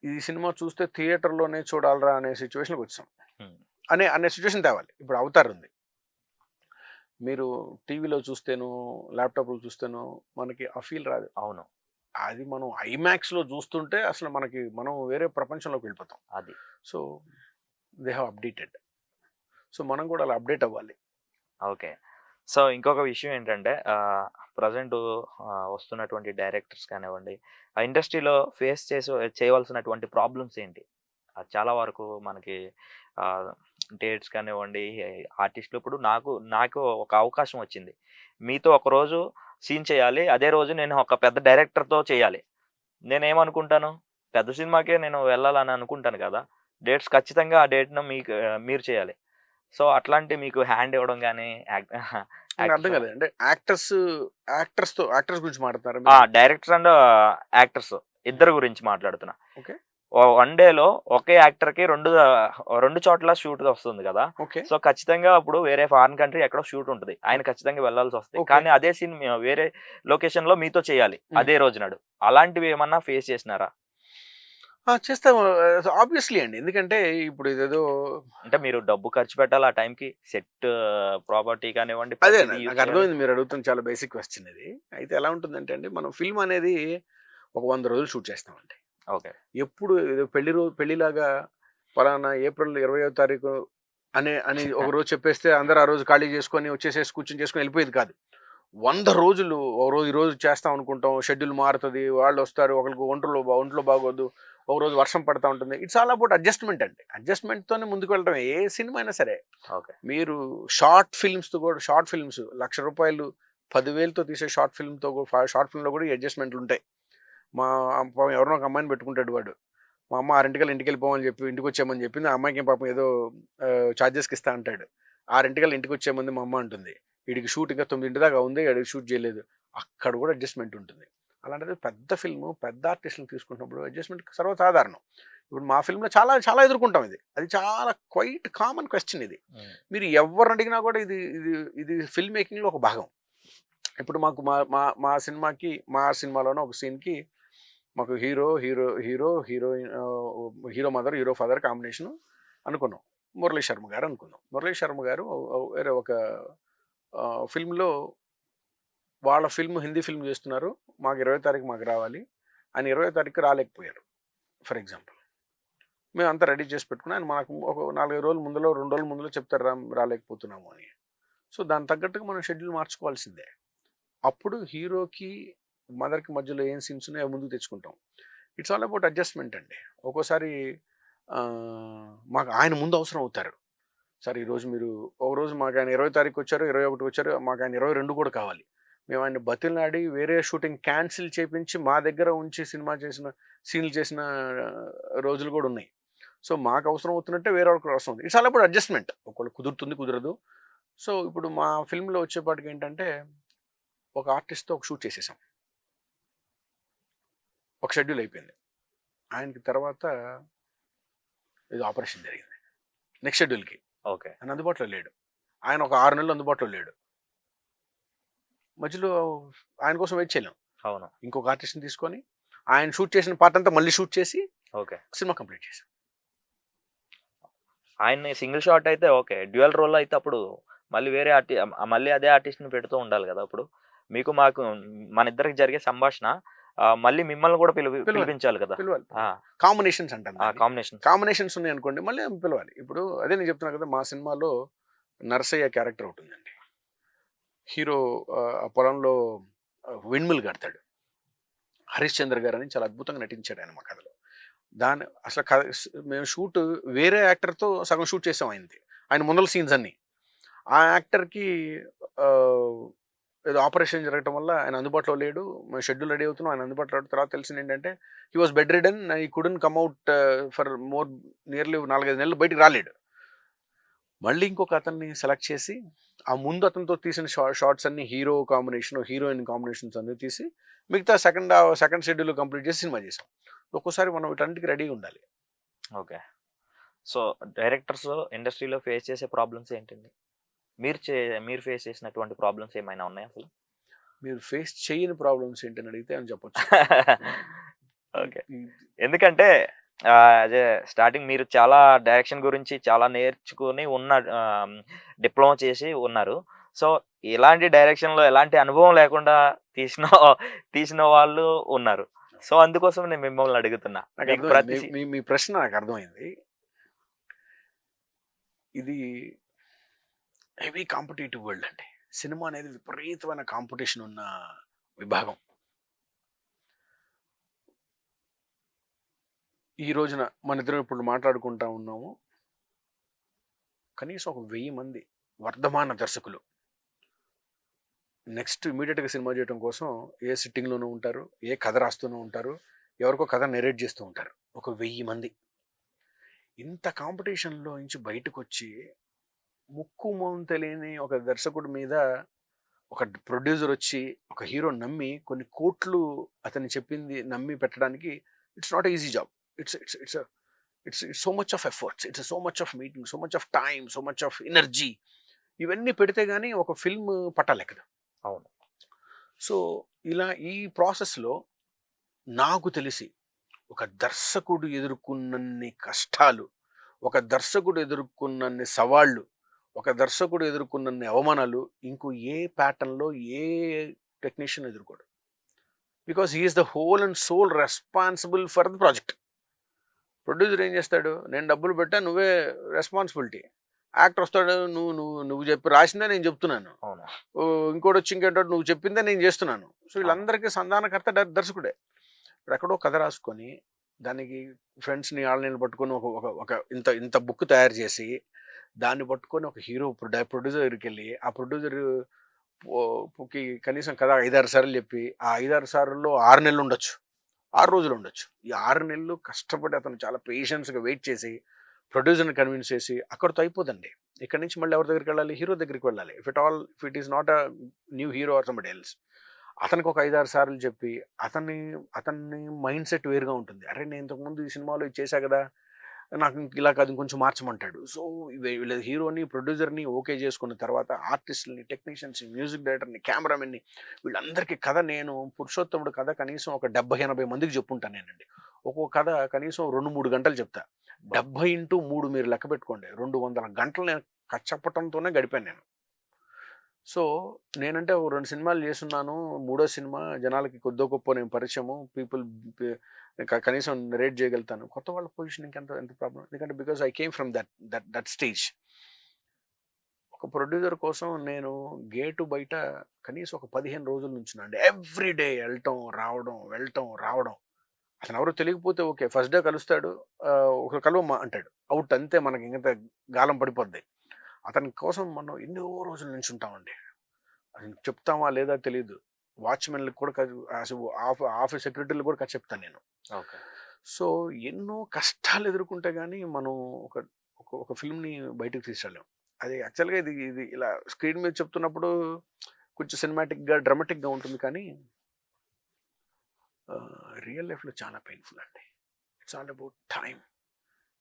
ఈ సినిమా చూస్తే థియేటర్‌లోనే చూడాలిరా అనే సిచ్యువేషన్‌కి వచ్చాం. హ్మ్. అనే సిచ్యువేషన్ తేవాలి. ఇప్పుడు 'అవతార్' ఉంది. మీరు టీవీలో చూస్తేనో, ల్యాప్‌టాప్‌లో చూస్తేనో మనకి ఆ ఫీల్ రాదు. అవును. అది మనం ఐమాక్స్‌లో చూస్తుంటే అసలు మనం వేరే ప్రపంచంలోకి వెళ్ళిపోతాం. అది. So they have updated. So మనం కూడా అలా అప్డేట్ అవ్వాలి. ఓకే. సో ఇంకొక విషయం ఏంటంటే ప్రెజెంటు వస్తున్నటువంటి డైరెక్టర్స్ కానివ్వండి, ఆ ఇండస్ట్రీలో ఫేస్ చేయవలసినటువంటి ప్రాబ్లమ్స్ ఏంటి? చాలా వరకు మనకి డేట్స్ కానివ్వండి, ఆర్టిస్టులు ఇప్పుడు నాకు ఒక అవకాశం వచ్చింది. మీతో ఒకరోజు సీన్ చేయాలి. అదే రోజు నేను ఒక పెద్ద డైరెక్టర్‌తో చేయాలి. నేనేమనుకుంటాను, పెద్ద సినిమాకే నేను వెళ్ళాలని అనుకుంటాను కదా! డేట్స్ ఖచ్చితంగా ఆ డేట్‌ను మీరు చేయాలి. సో, అట్లాంటి మీకు హ్యాండ్ ఇవ్వడం గాని నాకు అర్థం యాక్టర్స్ కాలేదు. అంటే యాక్టర్స్ గురించి మాట్లాడుతున్నారా ఆ! మీరు? డైరెక్టర్స్ అండ్ యాక్టర్స్ ఇద్దరి గురించి మాట్లాడుతున్నా. ఓకే. వన్ డేలో ఒకే యాక్టర్‌కి 2 చోట్ల షూట్ వస్తుంది గదా! ఓకే. సో, ఖచ్చితంగా అప్పుడు వేరే ఫారిన్ కంట్రీ ఎక్కడో షూట్ ఉంటది. ఆయన ఖచ్చితంగా వెళ్ళాల్సొస్తది. ఓకే. కానీ అదే సీన్ వేరే లొకేషన్‌లో మీతో చేయాలి. హ్మ్. అదే రోజు నాడు. అలాంటివి ఏమన్నా ఫేస్ చేసినారా? చేస్తాం. ఆబ్వియస్లీ అండి. ఎందుకంటే ఇప్పుడు ఇదేదో అంటే మీరు డబ్బు ఖర్చు పెట్టాలి ఆ టైంకి. సెట్ ప్రాపర్టీ కానివ్వండి అదే ప్రతిదీ యూజ్ నాకు చేయాలి. అర్థమైంది మీరు అడుగుతున్న చాలా బేసిక్ క్వెషన్ ఇది. అయితే ఎలా ఉంటుందంటే అండి, మనం ఫిల్మ్ అనేది ఒక 100 రోజులు షూట్ చేస్తామండి. ఓకే. ఎప్పుడు ఏదో పెళ్లిలాగా పలానా ఏప్రిల్ 20వ తారీఖు అని ఒక రోజు చెప్పేస్తే అందరూ ఆ రోజు ఖాళీ చేసుకొని వచ్చేసేసి కూర్చొని చేసుకొని వెళ్ళిపోయేది కాదు. 100 రోజులు ఈరోజు చేస్తాం అనుకుంటాం. షెడ్యూల్ మారుతది. వాళ్ళొస్తారు. ఒకళ్ళకి ఒంట్లో బాగోదు. ఒకరోజు వర్షం పడతా ఉంటుంది. ఇట్స్ ఆల్ అబౌట్ అడ్జస్ట్‌మెంట్ అండి. అడ్జస్ట్‌మెంట్‌తోనే ముందుకు వెళ్ళడమే. ఏ సినిమా అయినా సరే. ఓకే. మీరు షార్ట్ ఫిల్మ్స్ రూ. 1,00,000 10,000తో తీసే షార్ట్ ఫిల్మ్‌లో కూడా ఈ అడ్జస్ట్‌మెంట్‌లు ఉంటాయి. మా పాపం ఎవరినో ఒక అమ్మాయిని పెట్టుకుంటాడు వాడు. మా అమ్మ 6:00కల్లా ఇంటికెళ్ళిపోమని చెప్పి ఇంటికొచ్చేయమని చెప్పింది. ఆ అమ్మాయికి పాపం ఏదో చార్జెస్‌కి ఇస్తా అంటాడు. 6:00కల్లా ఇంటికొచ్చేయమంది మా అమ్మ అంటుంది. ఈడికి షూట్ ఇంకా 9 దాకా ఉంది. ఈడు షూట్ చేయలేదు. అక్కడ కూడా అడ్జస్ట్‌మెంట్ ఉంటుంది. అలాంటిది పెద్ద ఫిల్మ్, పెద్ద ఆర్టిస్ట్‌లని తీసుకుంటున్నప్పుడు అడ్జస్ట్‌మెంట్ సర్వసాధారణం. ఇప్పుడు మా ఫిల్మ్‌లో చాలా చాలా ఎదుర్కొంటాం ఇది. అది చాలా క్వైట్ కామన్ క్వెషన్ ఇది. హ్మ్. మీరు ఎవరిని అడిగినా కూడా ఇది ఫిల్మ్ మేకింగ్‌లో ఒక భాగం. ఇప్పుడు మాకు మా మా మా సినిమాకి మా సినిమాలోనే ఒక సీన్‌కి మాకు hero mother, hero father combination అనుకున్నాం. మురళీ శర్మ గారు అనుకున్నాం. మురళీ శర్మ గారు వేరే ఒక ఫిల్మ్‌లో వాళ్ళ హిందీ ఫిల్మ్ చేస్తున్నారు. మాకు 20వ తారీఖు మాకు రావాలి. ఆయన 20వ తారీఖు రాలేకపోయారు. For example. మేమంతా రెడీ చేసి పెట్టుకున్నాం. ఆయన మనకు ఒక 4, 5 రోజుల ముందులో 2 రోజుల ముందులో చెప్తారు రాలేకపోతున్నాము అని. సో దానికి తగ్గట్టుగా మనం షెడ్యూల్ మార్చుకోవాల్సిందే. అప్పుడు హీరోకి, మదర్‌కి మధ్యలో ఏం సీన్స్ ఉన్నాయో అవి ముందుకు తెచ్చుకుంటాం. ఇట్స్ ఆల్ అబౌట్ అడ్జస్ట్‌మెంట్ అండి. ఒక్కోసారి మాకు ఆయన ముందు అవసరం అవుతారు. సార్ ఈరోజు మీరు ఒకరోజు మాకు ఆయన 20 తారీఖు వచ్చారు, 21 వచ్చారు. మాకు ఆయన 22 కూడా కావాలి. మేము ఆయన్ని బతిమలాడి వేరే షూటింగ్ క్యాన్సిల్ చేపించి మా దగ్గర ఉంచి సీన్‌లు చేసిన రోజులు కూడా ఉన్నాయి. సో మాకు అవసరం అవుతున్నట్టే వేరే వాళ్ళకి అవసరం ఉంది. It's all about adjustment. ఒకళ్ళు కుదురుతుంది, కుదరదు. సో ఇప్పుడు మా ఫిల్మ్‌లో వచ్చేపాటికి ఏంటంటే ఒక ఆర్టిస్ట్‌తో ఒక షూట్ చేసేసాం. ఒక షెడ్యూల్ అయిపోయింది. ఆయనకి తర్వాత ఏదో ఆపరేషన్ జరిగింది. నెక్స్ట్ షెడ్యూల్‌కి. ఓకే. ఆయన అందుబాటులో లేడు. ఆయన ఒక 6 నెలలు అందుబాటులో లేడు. మధ్యలో ఆయన కోసం వెయిట్ చేయలేం. అవును. ఇంకొక ఆర్టిస్ట్‌ని తీసుకొని ఆయన షూట్ చేసిన పార్ట్ అంతా మళ్ళీ షూట్ చేసి ఓకే. సినిమా కంప్లీట్ చేసాం. ఆయన్ని సింగిల్ షాట్ అయితే ఓకే. డ్యూయల్ రోల్‌లో అయితే అప్పుడు మళ్ళీ వేరే మళ్ళీ అదే ఆర్టిస్ట్‌ని పెడుతూ ఉండాలి గదా! అప్పుడు. మీకు మాకు మన ఇద్దరికి జరిగే సంభాషణ మళ్ళీ మిమ్మల్ని కూడా పిలిపించాలి కదా! పిలవాలి. ఆ! కాంబినేషన్స్ అంటాం ఆ దాన్ని. కాంబినేషన్స్. కాంబినేషన్స్ ఉన్నాయనుకోండి మళ్ళీ పిలవాలి. ఇప్పుడు అదే నేను చెప్తున్నా కదా! మా సినిమాలో నరసయ్య క్యారెక్టర్ ఒకటుందండి. హీరో ఆ పొలంలో విండ్‌మిల్ కడతాడు. హరిశ్చంద్ర గారని చాలా అద్భుతంగా నటించాడు ఆయన మా కథలో. అసలు మేము వేరే యాక్టర్‌తో సగం షూట్ చేసాం ఆయనది. ఆయన ముందల సీన్స్ అన్నీ. ఆ యాక్టర్కి ఏదో ఆపరేషన్ జరగటం వల్ల ఆయన అందుబాటులో లేడు, మేము షెడ్యూల్ రెడీ అవుతున్నాం, ఆయన అందుబాటులో లేడు. తర్వాత తెలిసింది ఏంటంటే హీ వాస్ బెడ్ రిడన్, ఈ couldn't come out for more nearly 4-5 నెలలు బయటికి రాలేడు. మళ్ళీ ఇంకొక అతన్ని సెలెక్ట్ చేసి ఆ ముందు అతనితో తీసిన షార్ట్స్ అన్ని హీరో కాంబినేషన్, హీరోయిన్ కాంబినేషన్స్ అన్ని తీసి మిగతా సెకండ్ షెడ్యూల్ కంప్లీట్ చేసి సినిమా చేసాం. ఒక్కోసారి మనం వీటన్నిటికి రెడీగా ఉండాలి. ఓకే. సో డైరెక్టర్స్ ఇండస్ట్రీలో ఫేస్ చేసే ప్రాబ్లమ్స్ ఏంటండి? మీరు ఫేస్ చేసినటువంటి ప్రాబ్లమ్స్ ఏమైనా ఉన్నాయా అసలు? మీరు ఫేస్ చేయని ప్రాబ్లమ్స్ ఏంటని అడిగితే అని చెప్పొచ్చు. ఓకే. ఎందుకంటే అదే స్టార్టింగ్ మీరు చాలా డైరెక్షన్ గురించి చాలా నేర్చుకుని డిప్లొమా చేసి ఉన్నారు. సో ఇలాంటి డైరెక్షన్‌లో ఎలాంటి అనుభవం లేకుండా తీసిన వాళ్ళు ఉన్నారు. సో అందుకోసం నేను మిమ్మల్ని అడుగుతున్నా. నాకు మీకు అర్థమైంది. మీ ప్రశ్న నాకు అర్థమైంది. ఇది హెవీ కాంపిటేటివ్ వరల్డ్ అండి. సినిమా అనేది విపరీతమైన కాంపిటీషన్ ఉన్న విభాగం. ఈ రోజున మన ఇద్దరం ఇప్పుడు మాట్లాడుకుంటా ఉన్నాము. కనీసం ఒక 1000 మంది వర్ధమాన దర్శకులు నెక్స్ట్ ఇమీడియట్గా సినిమా చేయడం కోసం ఏ సిట్టింగ్లోనూ ఉంటారు, ఏ కథ రాస్తూనే ఉంటారు, ఎవరికో కథ నెరేట్ చేస్తూ ఉంటారు. ఒక 1000 మంది ఇంత కాంపిటీషన్లో నుంచి బయటకు వచ్చి ముక్కు మొహం తెలియని ఒక దర్శకుడి మీద ఒక ప్రొడ్యూసర్ వచ్చి ఒక హీరో నమ్మి కొన్ని కోట్లు అతన్ని చెప్పింది నమ్మి పెట్టడానికి it's not easy job. It's so much of efforts, it's so much of meeting, so much of time, so much of energy. ఇవన్నీ పెడితే కానీ ఒక ఫిల్మ్ పట్టాలెక్కదు. అవును. సో ఇలా ఈ ప్రాసెస్లో నాకు తెలిసి ఒక దర్శకుడు ఎదుర్కొన్నన్ని కష్టాలు, ఒక దర్శకుడు ఎదుర్కొన్నన్ని సవాళ్ళు, ఒక దర్శకుడు ఎదుర్కొన్నన్ని అవమానాలు ఇంకో ఏ ప్యాటర్న్లో ఏ టెక్నీషియన్ ఎదుర్కోడు. Because he's the whole and soul responsible for the project. Producer ఏం చేస్తాడు, నేను డబ్బులు పెట్టా, నువ్వే రెస్పాన్సిబిలిటీ. యాక్టర్ వస్తాడు, నువ్వు చెప్పి రాసిందే నేను చెప్తున్నాను, ఇంకోటి వచ్చి ఇంకేంటో నువ్వు చెప్పిందే నేను చేస్తున్నాను. సో వీళ్ళందరికీ సంధానకర్త దర్శకుడే. ఇప్పుడు ఎక్కడో కథ రాసుకొని దానికి ఫ్రెండ్స్ని వాళ్ళని పట్టుకొని ఒక ఇంత బుక్ తయారు చేసి దాన్ని పట్టుకొని ఒక హీరో ప్రొడ్యూసర్ దగ్గరికి వెళ్ళి ఆ ప్రొడ్యూసర్కి కనీసం కథ 5-6 సార్లు చెప్పి ఆ 5-6 సార్లు 6 నెలలు ఉండొచ్చు, 6 రోజులు ఉండొచ్చు. ఈ 6 నెలలు కష్టపడి అతను చాలా పేషెన్స్గా వెయిట్ చేసి ప్రొడ్యూసర్ని కన్విన్స్ చేసి అక్కడితో అయిపోదండి. ఇక్కడ నుంచి మళ్ళీ ఎవరి దగ్గరికి వెళ్ళాలి, హీరో దగ్గరికి వెళ్ళాలి. If it is not a new hero or somebody else, అతనికి ఒక 5-6 సార్లు చెప్పి అతన్ని మైండ్ సెట్ వేరుగా ఉంటుంది. అరే నేను ఇంతకుముందు ఈ సినిమాలో ఇది చేశా కదా, నాకు ఇలా కాదు ఇంకొంచెం మార్చమంటాడు. సో వీళ్ళ హీరోని ప్రొడ్యూసర్ని ఓకే చేసుకున్న తర్వాత ఆర్టిస్టులని, టెక్నీషియన్స్ని, మ్యూజిక్ డైరెక్టర్ని, కెమెరామెన్ని వీళ్ళందరికీ కథ నేను పురుషోత్తముడు కథ కనీసం ఒక 70-80 మందికి చెప్పుంటాను నేనండి. ఒక్కొక్క కథ కనీసం 2-3 గంటలు చెప్తా. 70x3 మీరు లెక్క పెట్టుకోండి, 200 గంటలు నేను చెప్పటంతోనే గడిపాను నేను. సో నేనంటే 2 సినిమాలు చేస్తున్నాను, 3వ సినిమా జనాలకి కొద్దో గొప్ప నేను పరిచయము, పీపుల్ కనీసం రేట్ చేయగలుగుతాను. కొత్త వాళ్ళ పొజిషనింగ్ ఎంత ప్రాబ్లం, ఎందుకంటే because I came from that stage. ఒక ప్రొడ్యూసర్ కోసం నేను గేటు బయట కనీసం ఒక 15 రోజుల నుంచి అండి ఎవ్రీ డే వెళ్ళటం రావడం. అతను ఎవరో తెలియకపోతే ఓకే, ఫస్ట్ డే కలుస్తాడు, ఒక కలువ అంటాడు, అవుట్, అంతే, మనకి ఇంత గాలం పడిపోద్ది. అతని కోసం మనం ఎన్నో రోజుల నుంచి ఉంటామండి. అది చెప్తామా లేదా తెలియదు. వాచ్మెన్లకు కూడా ఆఫీస్ సెక్రటరీలు కూడా చెప్తాను నేను. సో ఎన్నో కష్టాలు ఎదుర్కొంటే కానీ మనం ఒక ఫిల్మ్ని బయటకు తీసుకెళ్ళాం. అది యాక్చువల్గా ఇది ఇలా స్క్రీన్ మీద చెప్తున్నప్పుడు కొంచెం సినిమాటిక్గా డ్రామాటిక్గా ఉంటుంది, కానీ రియల్ లైఫ్లో చాలా పెయిన్ఫుల్ అండి. It's all about time,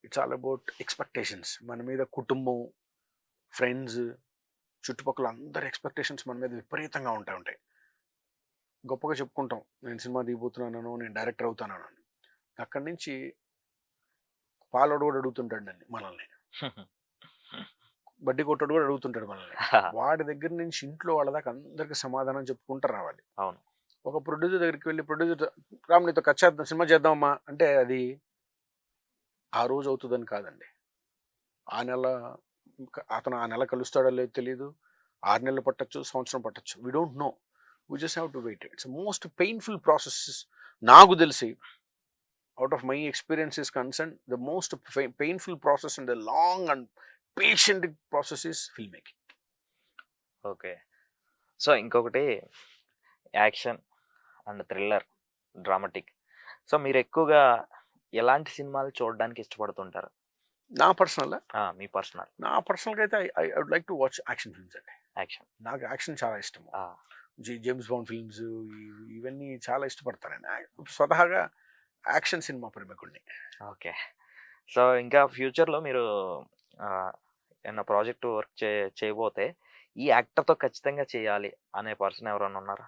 it's all about expectations. మన మీద కుటుంబం, ఫ్రెండ్స్, చుట్టుపక్కల అందరి ఎక్స్పెక్టేషన్స్ మన మీద విపరీతంగా ఉంటాయి. గొప్పగా చెప్పుకుంటాం, నేను సినిమా దిగిపోతున్నాను, నేను డైరెక్టర్ అవుతాను అని. అక్కడి నుంచి పాలోడు కూడా అడుగుతుంటాడు నన్ను, మనల్ని బడ్డీ కొట్టాడు కూడా అడుగుతుంటాడు మనల్ని. వాడి దగ్గర నుంచి ఇంట్లో వాళ్ళ దాకా అందరికి సమాధానం చెప్పుకుంటూ రావాలి. అవును. ఒక ప్రొడ్యూసర్ దగ్గరికి వెళ్ళి, ప్రొడ్యూసర్ రామ్ నీతో చేద్దాం, సినిమా చేద్దామమ్మా అంటే అది ఆ రోజు అవుతుందని కాదండి. అతను ఆ నెల కలుస్తాడో లేదో తెలియదు, 6 నెలలు పట్టచ్చు, సంవత్సరం పట్టచ్చు. We don't know, we just have to wait. It's most painful process. నాకు తెలిసి out of my experience is concerned, the most painful process and the long and patient process is filmmaking. Okay. So ఇంకొకటి action and thriller, dramatic. So మీరు ఎక్కువగా ఎలాంటి సినిమాలు చూడడానికి ఇష్టపడుతుంటారు? నా personal మీ personal నా పర్సనల్గా అయితే I would like to watch action films అండి. యాక్షన్. నాకు యాక్షన్ చాలా ఇష్టం. జేమ్స్ బాండ్ ఫిల్మ్స్ ఇవన్నీ చాలా ఇష్టపడతానండి. స్వతహాగా యాక్షన్ సినిమా ప్రేమికుడిని. ఓకే. సో ఇంకా ఫ్యూచర్‌లో మీరు ఏమన్నా ప్రాజెక్ట్ వర్క్ చేయబోతే ఈ యాక్టర్‌తో ఖచ్చితంగా చేయాలి అనే పర్సన్ ఎవరైనా ఉన్నారా?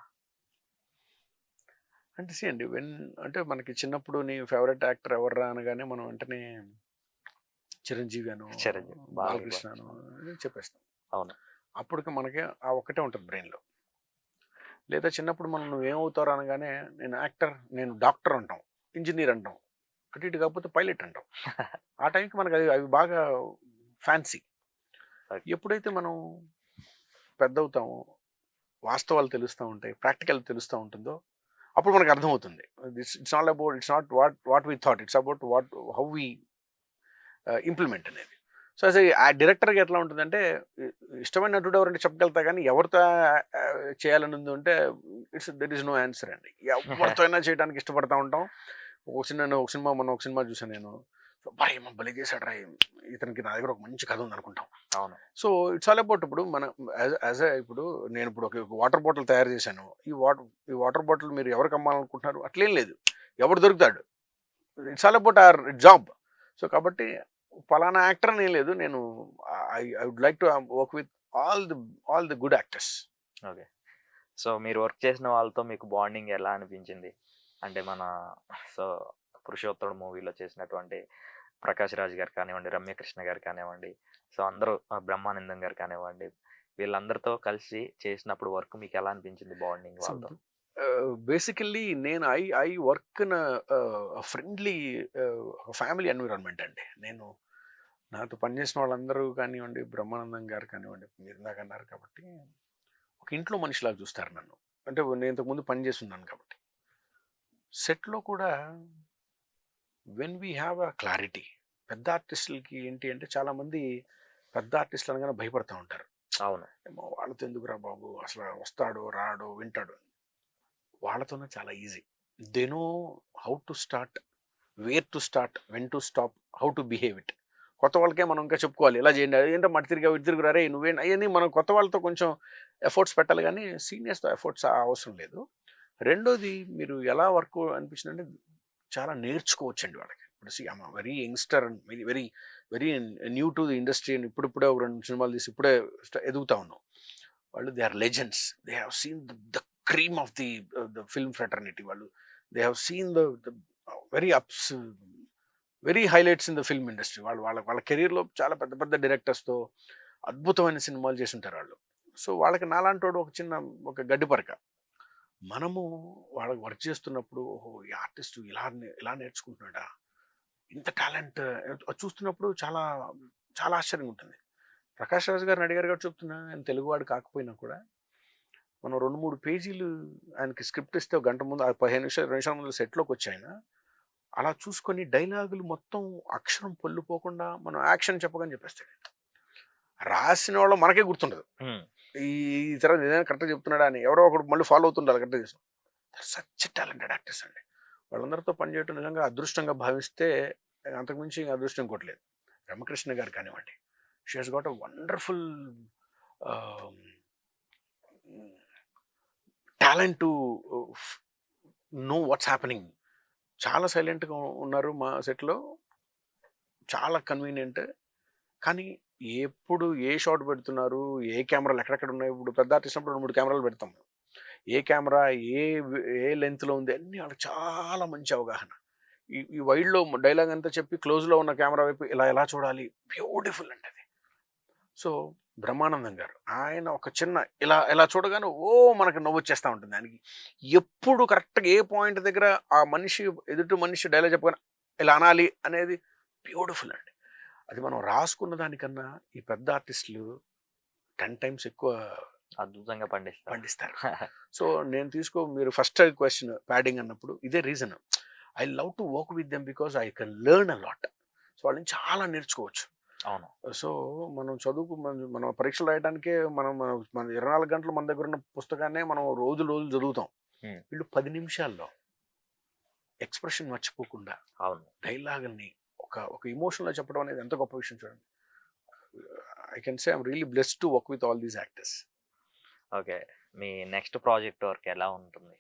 అంటే అండి అంటే మనకి చిన్నప్పుడు నీ ఫేవరెట్ యాక్టర్ ఎవర్రా అనగానే మనం వెంటనే చిరంజీవి అను, చిరంజీవి, బాలకృష్ణ అను చెప్పేస్తాం. అవును. అప్పటికి మనకి ఆ ఒక్కటే ఉంటుంది బ్రెయిన్లో. లేదా చిన్నప్పుడు మనం నువ్వేమవుతారు అనగానే నేను యాక్టర్, నేను డాక్టర్ అంటాం, ఇంజనీర్ అంటాం, అటు ఇటు కాకపోతే పైలట్ అంటాం. ఆ టైంకి మనకు అవి బాగా ఫ్యాన్సీ. ఎప్పుడైతే మనం పెద్ద అవుతామో, వాస్తవాలు తెలుస్తూ ఉంటాయి, ప్రాక్టికల్ తెలుస్తూ ఉంటుందో అప్పుడు మనకు అర్థమవుతుంది. It's not about, it's not what we thought, it's about how we implement అనేది. సో అసలు ఆ డైరెక్టర్కి ఎట్లా ఉంటుందంటే, ఇష్టమైన నటుడు ఎవరంటే చెప్పగలుగుతా, కానీ ఎవరితో చేయాలని ఉంది అంటే దెర్ ఇస్ నో ఆన్సర్ అండి. ఎవరితో అయినా చేయడానికి ఇష్టపడతా ఉంటాం. ఒక సినిమా చూసాను నేను, బాయ్ ఏమో భలే చేశాడు రా, ఇతనికి నా దగ్గర ఒక మంచి కథ ఉంది అనుకుంటాం. అవును. సో ఇట్స్ ఆల్ అబౌట్, ఇప్పుడు మన ఇప్పుడు నేను ఇప్పుడు ఒక వాటర్ బాటిల్ తయారు చేశాను. ఈ వాటర్ బాటిల్ మీరు ఎవరికి అమ్మాలనుకుంటున్నారు అట్లేం లేదు, ఎవరు దొరుకుతాడు. It's all about our job. So కాబట్టి పలానా యాక్టర్ అని లేదు, నేను I would like to work with all the good actors. Okay. So మీరు వర్క్ చేసిన వాళ్ళతో మీకు బాండింగ్ ఎలా అనిపించింది? అంటే మన సో 'పురుషోత్తముడు' మూవీలో చేసినటువంటి ప్రకాష్ రాజ్ గారు కానివ్వండి, రమ్యకృష్ణ గారు కానివ్వండి, సో అందరూ బ్రహ్మానందం గారు కానివ్వండి, వీళ్ళందరితో కలిసి చేసినప్పుడు వర్క్ మీకు ఎలా అనిపించింది బాండింగ్ వాళ్ళతో? బేసికల్లీ నేను I work in friendly family environment అండి. నేను నాతో పనిచేసిన వాళ్ళందరూ కానివ్వండి, బ్రహ్మానందం గారు కానివ్వండి, మీరు ఇందాక అన్నారు కాబట్టి ఒక ఇంట్లో మనిషిలాగా చూస్తారు నన్ను. అంటే నేను ఇంతకుముందు పనిచేస్తున్నాను కాబట్టి. సెట్లో కూడా when we have a clarity, పెద్ద ఆర్టిస్టులకి ఏంటి అంటే చాలామంది పెద్ద ఆర్టిస్టులు అనగానే భయపడతా ఉంటారు. అవును. ఏమో వాళ్ళతో ఎందుకురా బాబు, అసలు వస్తాడో రాడో వింటాడు. వాళ్ళతోనే చాలా easy. They know how to start, where to start, when to stop, how to behave it. కొత్త వాళ్ళకే మనం ఇంకా చెప్పుకోవాలి, ఇలా చేయండి, ఏంటో మట్టి తిరిగా ఇటు తిరుగురా రే నువ్వేం అవన్నీ మనం కొత్త వాళ్ళతో కొంచెం ఎఫర్ట్స్ పెట్టాలి, కానీ సీనియర్స్తో ఎఫర్ట్స్ అవసరం లేదు. రెండోది మీరు ఎలా వర్క్ అనిపించిందంటే చాలా నేర్చుకోవచ్చండి వాళ్ళకి. ఇప్పుడు very youngster and very very new to the industry అని ఇప్పుడిప్పుడే ఒక 2 సినిమాలు తీసి ఇప్పుడే ఎదుగుతా ఉన్నాం. వాళ్ళు they are legends, they have seen the cream of the film fraternity. వాళ్ళు they have seen the very ups, very highlights in the film industry. వాళ్ళ కెరీర్లో చాలా పెద్ద పెద్ద డైరెక్టర్స్తో అద్భుతమైన సినిమాలు చేసి ఉంటారు వాళ్ళు. సో వాళ్ళకి నాలాంటి ఒక గడ్డి పరక. మనము వాళ్ళకి వర్క్ చేస్తున్నప్పుడు ఓహో ఈ ఆర్టిస్ట్ ఇలా నేర్చుకుంటున్నాడా, ఇంత టాలెంట్ చూస్తున్నప్పుడు చాలా చాలా ఆశ్చర్యంగా ఉంటుంది. ప్రకాష్ రాజ్ గారిని అడిగారు కాబట్టి చెప్తున్నా, ఆయన తెలుగువాడు కాకపోయినా కూడా మనం 2-3 పేజీలు ఆయనకి స్క్రిప్ట్ ఇస్తే ఒక గంట ముందు 15 నిమిషాలు 2 నిమిషాల ముందు సెట్లోకి వచ్చి ఆయన అలా చూసుకొని డైలాగులు మొత్తం అక్షరం పొల్లుపోకుండా మనం యాక్షన్ చెప్పగానే చెప్పేస్తాడు. రాసిన వాళ్ళు మనకే గుర్తుండదు, ఈ తర్వాత ఏదైనా కరెక్ట్గా చెప్తున్నాడా అని ఎవరో ఒకడు మళ్ళీ ఫాలో అవుతుండాలి కరెక్ట్గా చేస్తాం. సచ్ టాలెంటెడ్ యాక్టర్స్ అండి. వాళ్ళందరితో పనిచేయటం నిజంగా అదృష్టంగా భావిస్తే అంతకుమించి అదృష్టం కొట్టలేదు. రమకృష్ణ గారు కానివ్వండి, she has got a wonderful talent to know what's happening. చాలా సైలెంట్గా ఉన్నారు మా సెట్లో, చాలా కన్వీనియంట్. కానీ ఎప్పుడు ఏ షాట్ పెడుతున్నారు, ఏ కెమెరాలు ఎక్కడెక్కడ ఉన్నాయి, ఇప్పుడు పెద్ద ఆర్టిస్ట్ అప్పుడు 2-3 కెమెరాలు పెడతాం, ఏ కెమెరా ఏ లెంత్లో ఉంది అన్నీ వాళ్ళకి చాలా మంచి అవగాహన. ఈ వైడ్లో డైలాగ్ అంతా చెప్పి క్లోజ్లో ఉన్న కెమెరా వైపు ఎలా చూడాలి, బ్యూటిఫుల్ అండి అది. సో బ్రహ్మానందం గారు ఆయన ఒక చిన్న ఇలా చూడగానే మనకు నవ్వు వచ్చేస్తూ ఉంటుంది. ఆయనకి ఎప్పుడు కరెక్ట్గా ఏ పాయింట్ దగ్గర ఆ ఎదుటి మనిషి డైలాగ్ చెప్పగానే ఇలా అనాలి అనేది బ్యూటిఫుల్ అండి. అది మనం రాసుకున్న దానికన్నా ఈ పెద్ద ఆర్టిస్టులు 10 times ఎక్కువ అద్భుతంగా పండిస్తారు. సో నేను మీరు ఫస్ట్ క్వశ్చన్ ప్యాడింగ్ అన్నప్పుడు ఇదే reason. I love to work with them because I can learn a lot. So వాళ్ళని చాలా నేర్చుకోవచ్చు. అవును. సో మనం మనం పరీక్షలు రాయడానికే మన 24 గంటలు మన దగ్గర ఉన్న పుస్తకాన్నే మనం రోజులు చదువుతాం. Hmm. వీళ్ళు 10 నిమిషాల్లో ఎక్స్ప్రెషన్ మర్చిపోకుండా అవును. డైలాగుల్ని ఒక ఎమోషన్లో చెప్పడం అనేది ఎంత గొప్ప విషయం చూడండి. I can say I'm really blessed to work with all these actors. Okay. మీ నెక్స్ట్ ప్రాజెక్ట్ వర్క్ ఎలా ఉంటుంది?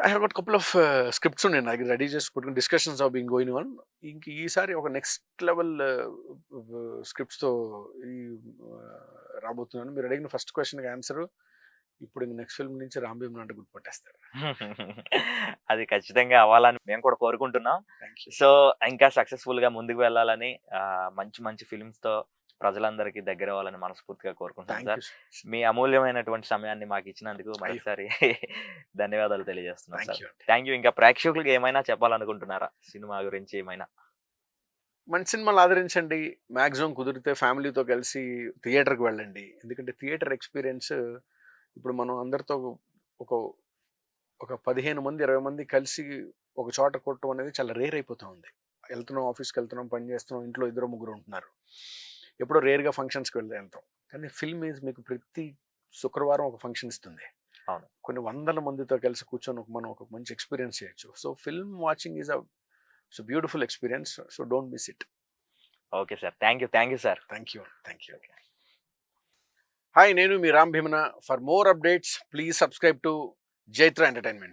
I have got couple of scripts ఉన్నాయి నా దగ్గర రెడీ చేసి పెట్టుకుని, discussions are being going on. ఇంక ఈసారి ఒక నెక్స్ట్ లెవెల్ స్క్రిప్ట్స్తో ఈ రాబోతున్నాను. మీరు అడిగిన ఫస్ట్ క్వశ్చన్కి ఆన్సర్ ఇప్పుడు నెక్స్ట్ ఫిల్మ్ నుంచి రాంభీమ్ అంటే గుర్తుపట్టేస్తారు. అది ఖచ్చితంగా అవ్వాలని మేము కూడా కోరుకుంటున్నాం. Thank you. సో ఇంకా సక్సెస్ఫుల్ గా ముందుకు వెళ్ళాలని మంచి మంచి ఫిల్మ్స్ తో ప్రజలందరికీ దగ్గర అవ్వాలని మనస్ఫూర్తిగా కోరుకుంటున్నాం థ్యాంక్ సార్. యూ. మీ అమూల్యమైనటువంటి సమయాన్ని మాకు ఇచ్చినందుకు మరొకసారి ధన్యవాదాలు తెలియజేస్తున్నాం thank sir. You. Thank you. ఇంకా ప్రేక్షకులకు ఏమైనా చెప్పాలనుకుంటున్నారా సినిమా గురించి ఏమైనా? మంచి సినిమాలు ఆదరించండి. మ్యాక్సిమం కుదిరితే ఫ్యామిలీతో కలిసి థియేటర్కి వెళ్ళండి. ఎందుకంటే థియేటర్ ఎక్స్పీరియన్స్ ఇప్పుడు మనం అందరితో ఒక ఒక 15 మంది 20 మంది కలిసి ఒక చోట కొట్టడం అనేది చాలా రేర్ అయిపోతూ ఉంది. వెళ్తున్నాం, ఆఫీస్కి వెళ్తున్నాం, పని చేస్తున్నాం, ఇంట్లో 2-3 ఉంటున్నారు. ఎప్పుడో రేర్గా ఫంక్షన్స్కి వెళ్తాం. కానీ ఫిల్మ్ ఈజ్ మీకు ప్రతి శుక్రవారం ఒక ఫంక్షన్ ఇస్తుంది. అవును. కొన్ని వందల మందితో కలిసి కూర్చొని మనం ఒక మంచి ఎక్స్పీరియన్స్ చేయొచ్చు. So film watching is a beautiful experience. So don't miss it. Okay sir. Thank you sir. Thank you. Hi, నేను మీ Ram Bhimana. For more updates please subscribe to Jaitra entertainments.